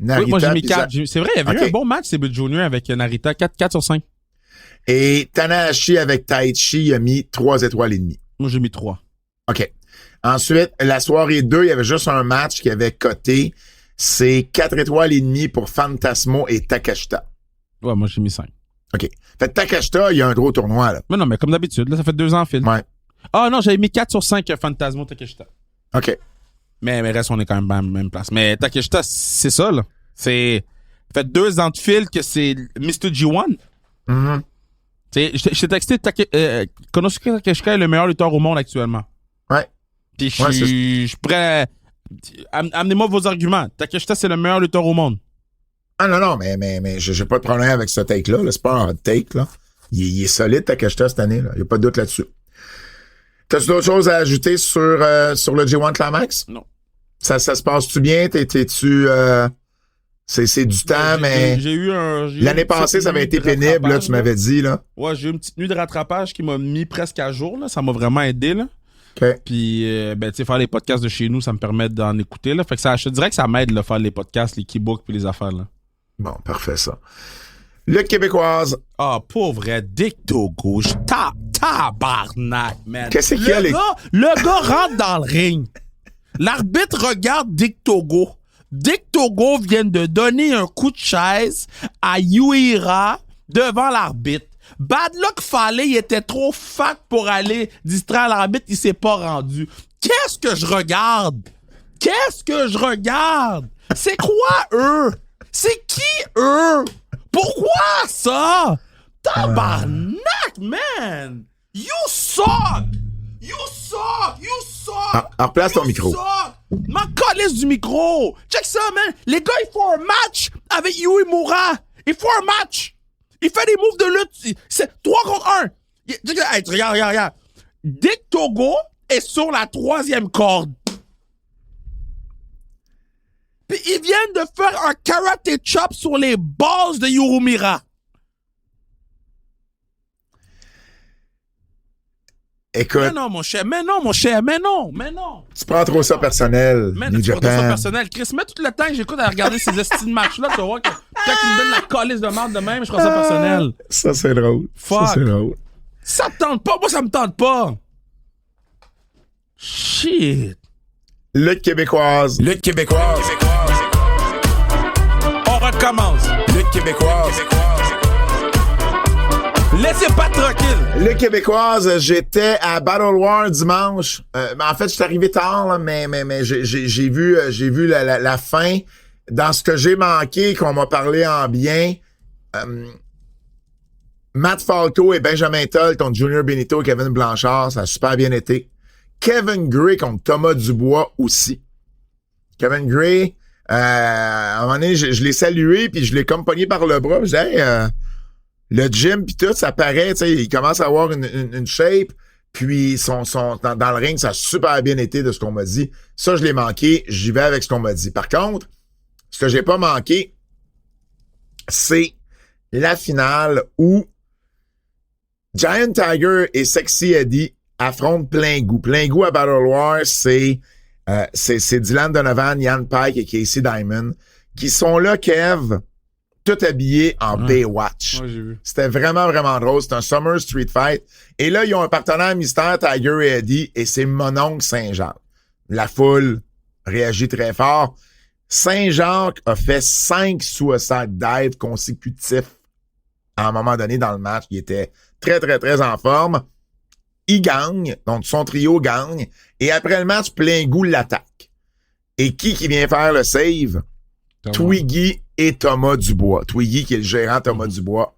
Narita, oui, moi j'ai mis 4. C'est vrai, il y avait eu un bon match, Sabre Jr. avec Narita, 4 sur 5. Et Tanahashi avec Taichi a mis 3 étoiles et demie. Moi j'ai mis 3. OK. Ensuite, la soirée 2, il y avait juste un match qui avait coté. C'est 4 étoiles et demie pour Fantasmo et Takeshita. Ouais, moi j'ai mis 5. OK. Fait Takeshita, il y a un gros tournoi, là. Mais non, mais comme d'habitude, là, ça fait 2 ans en fil. Ouais. Ah non, j'avais mis 4 sur 5 Fantasmo Takeshita. OK. Mais reste, on est quand même à la même place. Mais Takeshita, c'est ça, là. C'est... fait 2 ans de fil que c'est Mr. G1. Mm-hmm. Je t'ai texté Konosuke Takeshita est le meilleur lutteur au monde actuellement. Ouais. Puis je suis prêt... Amenez-moi vos arguments. Takeshita, c'est le meilleur lutteur au monde. Ah non, mais j'ai pas de problème avec ce take-là. Là. C'est pas un hot take, là. Il est solide, Takeshita, cette année, là. Il y a pas de doute là-dessus. T'as-tu d'autres choses à ajouter sur le G1 Climax? Non. Ça se passe-tu bien? T'es-tu C'est du temps, mais J'ai eu l'année passée, ça avait été pénible, là, tu m'avais dit, là. Ouais, j'ai eu une petite nuit de rattrapage qui m'a mis presque à jour, là. Ça m'a vraiment aidé, là. OK. Puis, tu sais, faire les podcasts de chez nous, ça me permet d'en écouter, là. Fait que je te dirais que ça m'aide, là, faire les podcasts, les keybooks puis les affaires, là. Bon, parfait, ça. Le Québécoise. Ah, pauvre Dick Togo, tabarnak, man. Qu'est-ce qu'il y a, le gars rentre dans le ring. L'arbitre regarde Dick Togo. Dick Togo vient de donner un coup de chaise à Yuira devant l'arbitre. Bad Luck Fale, il était trop fat pour aller distraire l'arbitre, il s'est pas rendu. Qu'est-ce que je regarde? C'est quoi, eux? C'est qui, eux? Pourquoi ça? Tabarnak, man! You suck! Alors, place ton micro. Ma calisse du micro! Check ça, man! Les gars, ils font un match avec Yu Uemura! Ils font un match! Il fait des moves de lutte! C'est 3 contre 1! Hey, regarde! Dick Togo est sur la 3e corde. Puis ils viennent de faire un karate chop sur les balls de Yurumira. Écoute. Mais non, mon cher. Tu prends trop ça personnel, New tu prends trop ça Japan. personnel. Chris, mets tout le temps que j'écoute à regarder ces estis de matchs-là, tu vas voir que quand ils me donnent la calice de merde de même, je prends ça personnel. Ça, c'est drôle. Fuck. Ça, c'est drôle. Ça te tente pas? Moi, ça me tente pas. Shit. Le Québécoise. Lutte québécoise. On recommence. Lutte québécoise. Laissez pas tranquille. Le Québécoise, j'étais à Battle War dimanche. En fait, je suis arrivé tard, là, mais j'ai vu la fin. Dans ce que j'ai manqué, qu'on m'a parlé en bien, Matt Falco et Benjamin Toll contre Junior Benito et Kevin Blanchard, ça a super bien été. Kevin Gray contre Thomas Dubois aussi. Kevin Gray, à un moment donné, je l'ai salué, puis je l'ai comme pogné par le bras. Je disais, hey, le gym puis tout, ça paraît, tu sais, il commence à avoir une shape, puis son dans le ring, ça a super bien été de ce qu'on m'a dit. Ça, je l'ai manqué, j'y vais avec ce qu'on m'a dit. Par contre, ce que j'ai pas manqué, c'est la finale où Giant Tiger et Sexy Eddie affrontent Plein Goût. Plein Goût à Battle War, c'est Dylan Donovan, Ian Pike et Casey Diamond qui sont là, Kev, tout habillés en Baywatch. Ouais, j'ai vu. C'était vraiment, vraiment drôle. C'est un Summer Street Fight. Et là, ils ont un partenaire mystère, Tiger et Eddie, et c'est Mononcle Saint-Jacques. La foule réagit très fort. Saint-Jacques a fait 5 suicide dives consécutifs à un moment donné dans le match. Il était très, très, très en forme. Il gagne, donc son trio gagne. Et après le match, Plein Goût l'attaque. Et qui vient faire le save? Twiggy et Thomas Dubois. Twiggy qui est le gérant Thomas Dubois.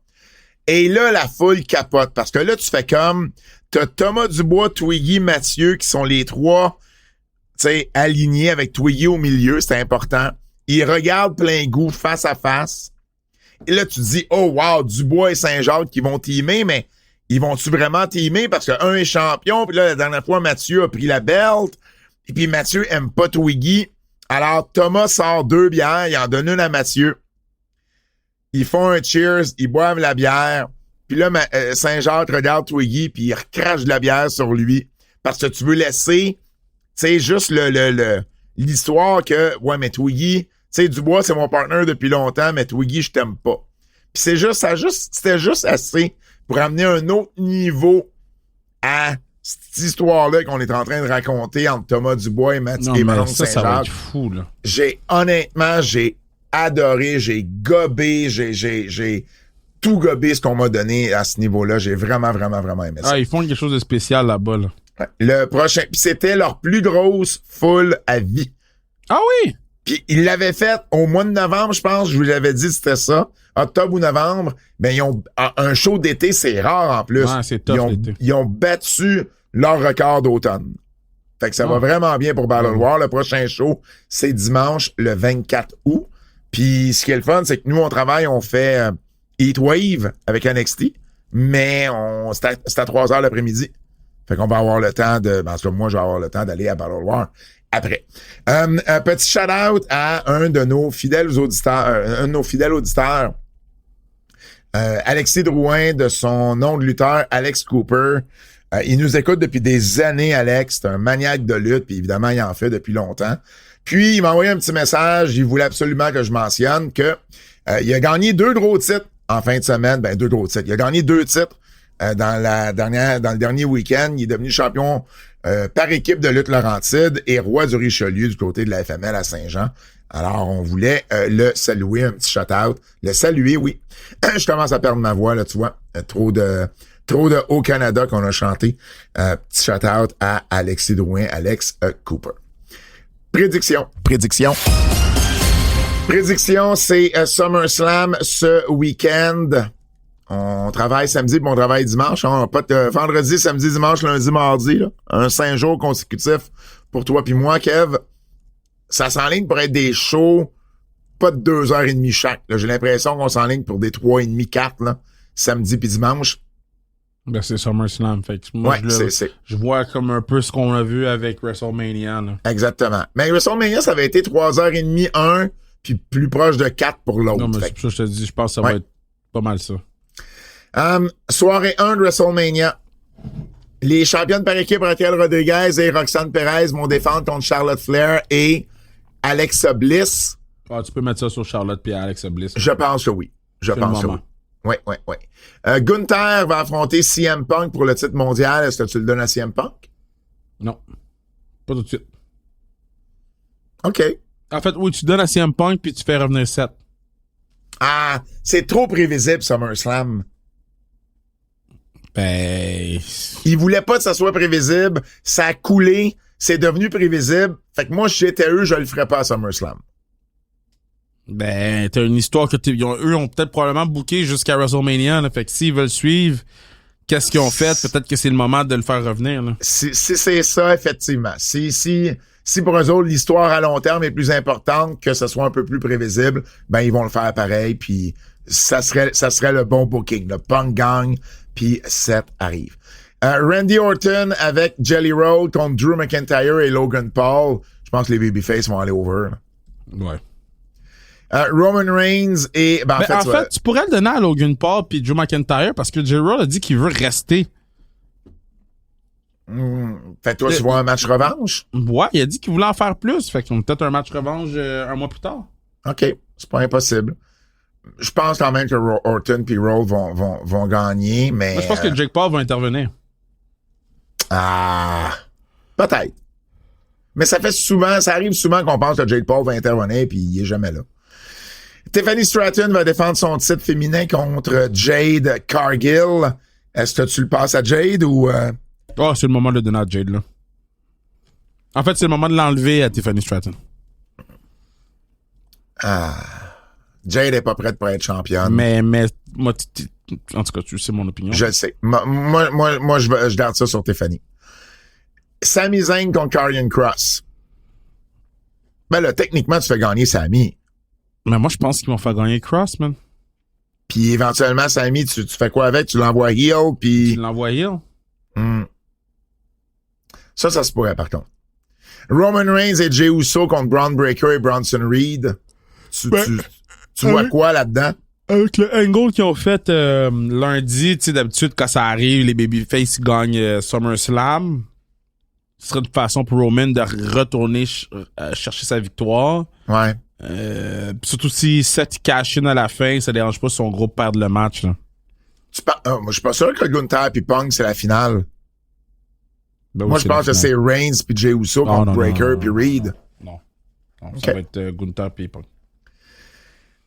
Et là, la foule capote. Parce que là, tu fais comme... T'as Thomas Dubois, Twiggy, Mathieu, qui sont les trois, tu sais, alignés avec Twiggy au milieu. C'est important. Ils regardent Plein Goût face à face. Et là, tu te dis, oh wow, Dubois et Saint-Jacques qui vont teamer, mais ils vont-tu vraiment teamer? Parce que un est champion, puis là, la dernière fois, Mathieu a pris la belt, et puis Mathieu aime pas Twiggy. Alors, Thomas sort 2 bières, il en donne une à Mathieu. Ils font un cheers, ils boivent la bière, puis là, Saint-Jacques regarde Twiggy, puis il recrache de la bière sur lui, parce que tu veux laisser, tu sais, juste l'histoire que, ouais, mais Twiggy, tu sais, Dubois, c'est mon partner depuis longtemps, mais Twiggy, je t'aime pas. Puis c'était juste assez pour amener un autre niveau à cette histoire-là qu'on est en train de raconter entre Thomas Dubois et Mathieu et Mononcle ça va Saint-Jacques. être fou, là. J'ai adoré, j'ai gobé, j'ai tout gobé ce qu'on m'a donné à ce niveau-là. J'ai vraiment, vraiment, vraiment aimé ça. Ah, ils font quelque chose de spécial là-bas, là. Le prochain, puis c'était leur plus grosse foule à vie. Ah oui? Puis ils l'avaient fait au mois de novembre, je pense, je vous l'avais dit, c'était ça. Octobre ou novembre, ben ils ont un show d'été, c'est rare en plus. Ouais, c'est tough l'été. Ils ont battu leur record d'automne. Fait que ça va vraiment bien pour Battle War. Le prochain show, c'est dimanche, le 24 août. Puis ce qui est le fun, c'est que nous, on travaille, on fait Heatwave avec NXT, mais c'est à 3 heures l'après-midi. Fait qu'on va avoir le temps de... En tout cas, moi, je vais avoir le temps d'aller à Battle War après. Un petit shout-out à un de nos fidèles auditeurs, Alexis Drouin, de son nom de lutteur, Alex Cooper. Il nous écoute depuis des années, Alex. C'est un maniaque de lutte, puis évidemment, il en fait depuis longtemps. Puis, il m'a envoyé un petit message. Il voulait absolument que je mentionne que il a gagné 2 gros titres en fin de semaine. 2 gros titres. Il a gagné 2 titres dans le dernier week-end. Il est devenu champion par équipe de lutte Laurentide et roi du Richelieu du côté de la FML à Saint-Jean. Alors, on voulait le saluer, un petit shout-out. Le saluer, oui. Je commence à perdre ma voix, là, tu vois. Trop de Au Canada qu'on a chanté. Petit shout-out à Alexis Drouin, Alex Cooper. Prédiction, c'est SummerSlam ce week-end. On travaille samedi, puis on travaille dimanche. On n'a pas de vendredi, samedi, dimanche, lundi, mardi. Là. Un 5 jours consécutifs pour toi puis moi, Kev. Ça s'enligne pour être des shows, pas de 2h30 chaque. Là. J'ai l'impression qu'on s'enligne pour des 3h30, 4, là, samedi puis dimanche. Ben, c'est SummerSlam. Fait que moi, je vois comme un peu ce qu'on a vu avec WrestleMania. Là. Exactement. Mais WrestleMania, ça avait été 3h30, 1, puis plus proche de 4 pour l'autre. Non, mais c'est pour ça que je te dis, je pense que ça va être pas mal ça. Soirée 1 de WrestleMania. Les championnes par équipe, Raquel Rodriguez et Roxanne Perez vont défendre contre Charlotte Flair et Alexa Bliss. Ah, tu peux mettre ça sur Charlotte et Alexa Bliss. Je pense que oui. Oui. Gunther va affronter CM Punk pour le titre mondial. Est-ce que tu le donnes à CM Punk? Non. Pas tout de suite. OK. En fait, oui, tu donnes à CM Punk puis tu fais revenir Seth. Ah, c'est trop prévisible, SummerSlam. Ben... Il voulait pas que ça soit prévisible. Ça a coulé. C'est devenu prévisible. Fait que moi, si j'étais eux, je le ferais pas à SummerSlam. Ben, t'as une histoire que eux ont peut-être probablement booké jusqu'à WrestleMania. Là, fait que s'ils veulent suivre, qu'est-ce qu'ils ont fait? Peut-être que c'est le moment de le faire revenir. Là. Si c'est ça, effectivement. Si pour eux autres, l'histoire à long terme est plus importante, que ce soit un peu plus prévisible, ben ils vont le faire pareil, puis ça serait le bon booking. Le Punk Gang, puis Seth arrive. Randy Orton avec Jelly Roll contre Drew McIntyre et Logan Paul. Je pense que les babyface vont aller over. Là. Ouais. Roman Reigns et... en fait, tu pourrais le donner à Logan Paul puis Drew McIntyre parce que Jelly Roll a dit qu'il veut rester. Fait toi, tu vois un match revanche? Ouais, il a dit qu'il voulait en faire plus. Fait qu'on a peut-être un match revanche un mois plus tard. OK, c'est pas impossible. Je pense quand même que Orton puis Roll vont gagner, mais... Moi, je pense que Jake Paul va intervenir. Ah, peut-être. Mais ça arrive souvent qu'on pense que Jake Paul va intervenir puis il est jamais là. Tiffany Stratton va défendre son titre féminin contre Jade Cargill. Est-ce que tu le passes à Jade ou... Oh, c'est le moment de le donner à Jade, là. En fait, c'est le moment de l'enlever à Tiffany Stratton. Ah. Jade est pas prête pour être championne. Mais moi, en tout cas, tu sais mon opinion. Je le sais. Moi, je garde ça sur Tiffany. Sami Zayn contre Karrion Kross. Ben là, techniquement, tu fais gagner Sami. Mais moi, je pense qu'ils vont faire gagner Kross, man. Puis éventuellement, Sami, tu fais quoi avec? Tu l'envoies heel, puis... Tu l'envoies heel? Ça se pourrait, par contre. Roman Reigns et Jey Uso contre Braun Breaker et Bronson Reed. Tu vois quoi là-dedans? Avec le angle qu'ils ont fait lundi, tu sais, d'habitude, quand ça arrive, les babyface gagnent SummerSlam. Ce serait une façon pour Roman de retourner chercher sa victoire. Ouais. Surtout si Seth cash in à la fin, ça dérange pas si son groupe perd le match. Là. Moi, je suis pas sûr que Gunther puis Punk, c'est la finale. Ben oui, moi, je pense que c'est Reigns puis Jey Uso contre Breaker puis Reed. Non, ça va être Gunther puis Punk.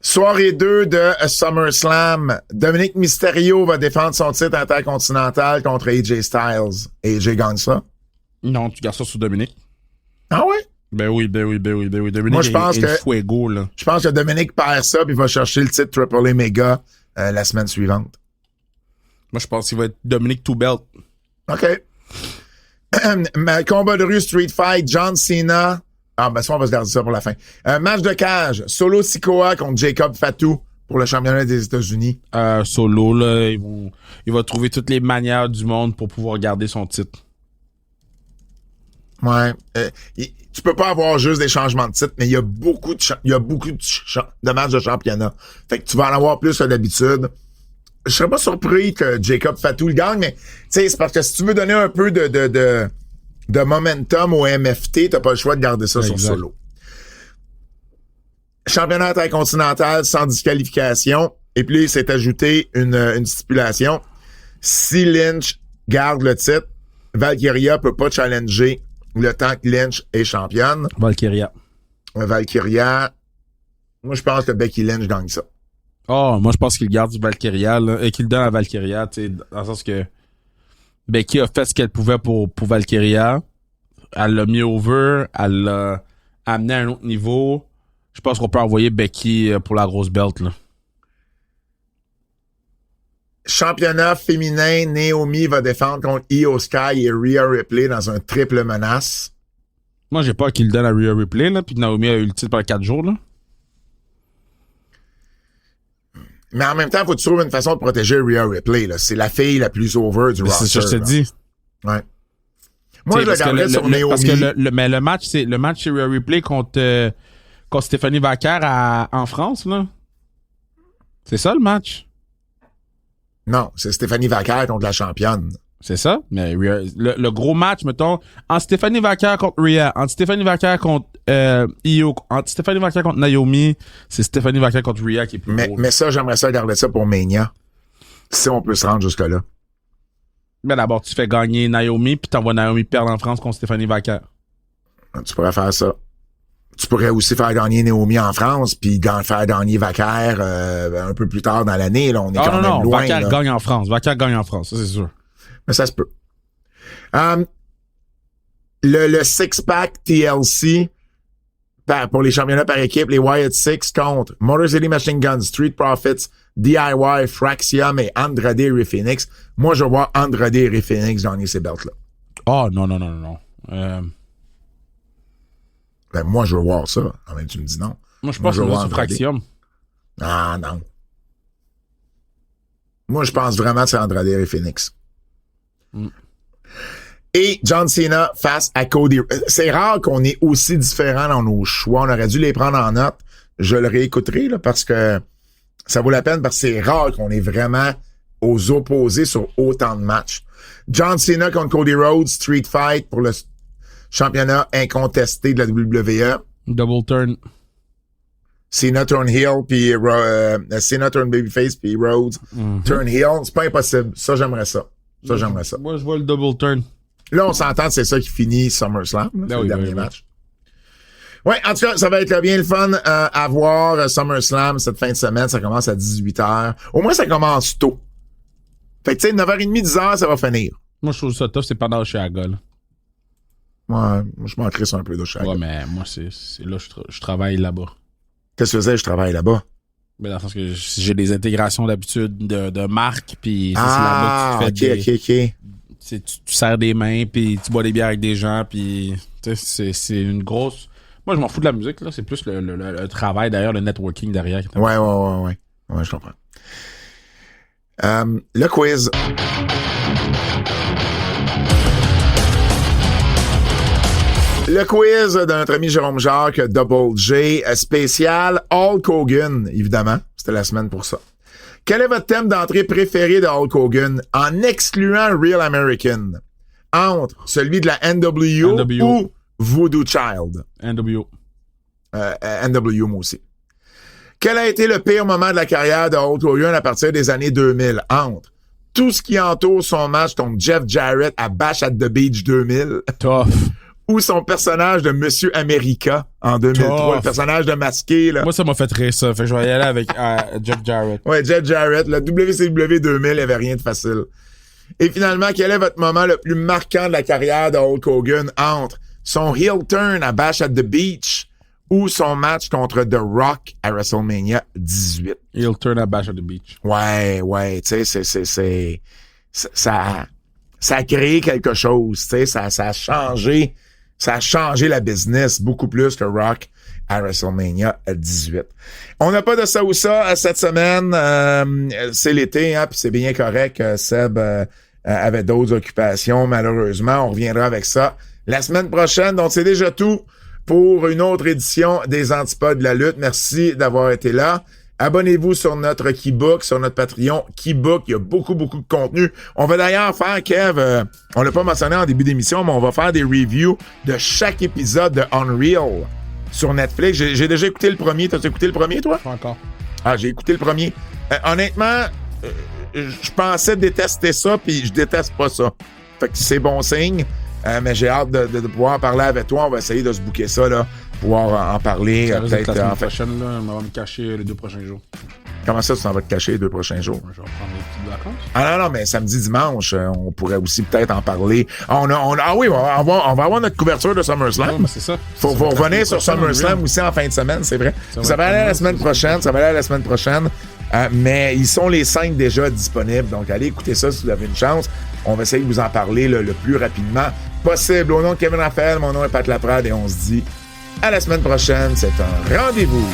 Soirée 2 de SummerSlam. Dominic Mysterio va défendre son titre intercontinental contre AJ Styles. AJ gagne ça? Non, tu gardes ça sur Dominic. Ah ouais? Ben oui. Dominic, moi, je pense que fuego, là. Je pense que Dominic perd ça puis va chercher le titre Triple A Mega la semaine suivante. Moi, je pense qu'il va être Dominic Two Belt. OK. Combat de rue Street Fight, John Cena. Ah, ben ça, on va se garder ça pour la fin. Match de cage, Solo Sikoa contre Jacob Fatu pour le championnat des États-Unis. Solo, là, il va trouver toutes les manières du monde pour pouvoir garder son titre. Ouais. Tu peux pas avoir juste des changements de titre, mais il y a beaucoup de matchs de championnat. Fait que tu vas en avoir plus que d'habitude. Je serais pas surpris que Jacob Fatou le gagne, mais tu sais, c'est parce que si tu veux donner un peu de momentum au MFT, t'as pas le choix de garder ça sur solo. Championnat intercontinental sans disqualification. Et puis, il s'est ajouté une stipulation. Si Lynch garde le titre, Valkyria peut pas challenger le temps que Lynch est championne. Valkyria, moi, je pense que Becky Lynch gagne ça. Oh, moi, je pense qu'il garde du Valkyria, là, et qu'il le donne à Valkyria, tu sais, dans le sens que Becky a fait ce qu'elle pouvait pour Valkyria. Elle l'a mis over, elle l'a amené à un autre niveau. Je pense qu'on peut envoyer Becky pour la grosse belt, là. Championnat féminin, Naomi va défendre contre Io Sky et Rhea Ripley dans un triple menace. Moi, j'ai peur qu'il le donne à Rhea Ripley, là, puis Naomi a eu le titre pendant 4 jours, là. Mais en même temps, faut que tu trouves une façon de protéger Rhea Ripley, là. C'est la fille la plus over du roster. C'est ce que je te dis. Ouais. Moi, je le garderais sur Naomi. Parce que mais le match, c'est Rhea Ripley contre Stéphanie Vaquer en France, là. C'est ça, le match? Non, c'est Stéphanie Vaquer contre la championne. C'est ça? Mais le gros match, mettons, entre Stéphanie Vaquer contre Rhea, entre Stéphanie Vaquer contre Io, entre Stéphanie Vaquer contre Naomi, c'est Stéphanie Vaquer contre Rhea qui est plus gros. Mais ça, j'aimerais ça garder ça pour Mania. Si on peut se rendre jusque-là. Mais d'abord, tu fais gagner Naomi, puis t'envoies Naomi perdre en France contre Stéphanie Vaquer. Tu pourrais faire ça. Tu pourrais aussi faire gagner Naomi en France, puis faire gagner Vaquer un peu plus tard dans l'année. Là, on est quand même loin. Vaquer gagne en France. Vaquer gagne en France, ça c'est sûr. Mais ça se peut. Le six-pack TLC pour les championnats par équipe, les Wyatt Six contre Motor City Machine Guns, Street Profits, DIY, Fraxium et Andrade et Rey Fénix. Moi, je vois Andrade et Rey Fénix gagner ces belts-là. Oh, non. Ben, moi, je veux voir ça. Ah, mais tu me dis non. Moi, je pense que c'est Fraxium. Ah, non. Moi, je pense vraiment que c'est Andrade et Phoenix. Et John Cena face à Cody. C'est rare qu'on est aussi différents dans nos choix. On aurait dû les prendre en note. Je le réécouterai, là, parce que ça vaut la peine, parce que c'est rare qu'on est vraiment aux opposés sur autant de matchs. John Cena contre Cody Rhodes, Street Fight pour le championnat incontesté de la WWE. Double turn. Cena turn heel, puis Cena turn babyface, puis Rhodes turn heel. C'est pas impossible. Ça, j'aimerais ça. Moi, je vois le double turn. Là, on s'entend que c'est ça qui finit SummerSlam, là, c'est le dernier match. Ouais, en tout cas, ça va être bien le fun à voir SummerSlam cette fin de semaine. Ça commence à 18h. Au moins, ça commence tôt. Fait que, tu sais, 9h30, 10h, ça va finir. Moi, je trouve ça tough, c'est pendant Oshiaga, là. Ouais, je m'en crisse un peu d'Oshiaga. Ouais, mais moi, c'est là, je travaille là-bas. Qu'est-ce que tu faisais? Je travaille là-bas. Mais dans le sens que j'ai des intégrations d'habitude de marque, puis c'est là-bas que tu fais OK. Tu serres des mains, puis tu bois des bières avec des gens, puis c'est une grosse... Moi, je m'en fous de la musique, là. C'est plus le travail, d'ailleurs, le networking derrière. Ouais, je comprends. Le quiz. Le quiz de notre ami Jérôme Jacques, Double J, spécial Hulk Hogan, évidemment. C'était la semaine pour ça. Quel est votre thème d'entrée préféré de Hulk Hogan, en excluant Real American? Entre celui de la NWO. Ou Voodoo Child? NWO. NWO, moi aussi. Quel a été le pire moment de la carrière de Hulk Hogan à partir des années 2000? Entre tout ce qui entoure son match contre Jeff Jarrett à Bash at the Beach 2000. Tough. Ou son personnage de Monsieur America en 2003, le personnage de masqué, là. Moi, ça m'a fait rire, ça. Fait que je vais y aller avec Jeff Jarrett. Ouais, Jeff Jarrett. Le WCW 2000, il n'y avait rien de facile. Et finalement, quel est votre moment le plus marquant de la carrière de Hulk Hogan entre son heel turn à Bash at the Beach ou son match contre The Rock à WrestleMania 18? Heel turn à Bash at the Beach. Ouais, tu sais, ça a créé quelque chose, tu sais, ça a changé. Ça a changé la business beaucoup plus que Rock à WrestleMania 18. On n'a pas de ça ou ça cette semaine. C'est l'été, hein, puis c'est bien correct. Seb avait d'autres occupations, malheureusement. On reviendra avec ça la semaine prochaine. Donc, c'est déjà tout pour une autre édition des Antipodes de la lutte. Merci d'avoir été là. Abonnez-vous sur notre Keybook, sur notre Patreon Keybook. Il y a beaucoup, beaucoup de contenu. On va d'ailleurs faire, Kev, on l'a pas mentionné en début d'émission, mais on va faire des reviews de chaque épisode de Unreal sur Netflix. J'ai déjà écouté le premier. T'as écouté le premier, toi? Pas encore. Ah, j'ai écouté le premier. Honnêtement, je pensais détester ça, puis je déteste pas ça. Fait que c'est bon signe. Mais j'ai hâte de pouvoir en parler avec toi. On va essayer de se booker ça, là. Pouvoir en parler. Ça risque d'être Peut-être la semaine prochaine, là, on va me cacher les 2 prochains jours. Comment ça, tu t'en vas te cacher les 2 prochains jours? Je vais prendre mes petites vacances. Ah non, mais samedi, dimanche, on pourrait aussi peut-être en parler. Ah oui, on va avoir notre couverture de SummerSlam. Non, mais c'est ça. Faut revenir sur SummerSlam aussi en fin de semaine, c'est vrai. Ça va aller à la semaine prochaine. Mais ils sont les 5 déjà disponibles. Donc, allez écouter ça si vous avez une chance. On va essayer de vous en parler le plus rapidement possible. Au nom de Kevin Raphaël, mon nom est Pat Laprade et on se dit à la semaine prochaine. C'est un rendez-vous.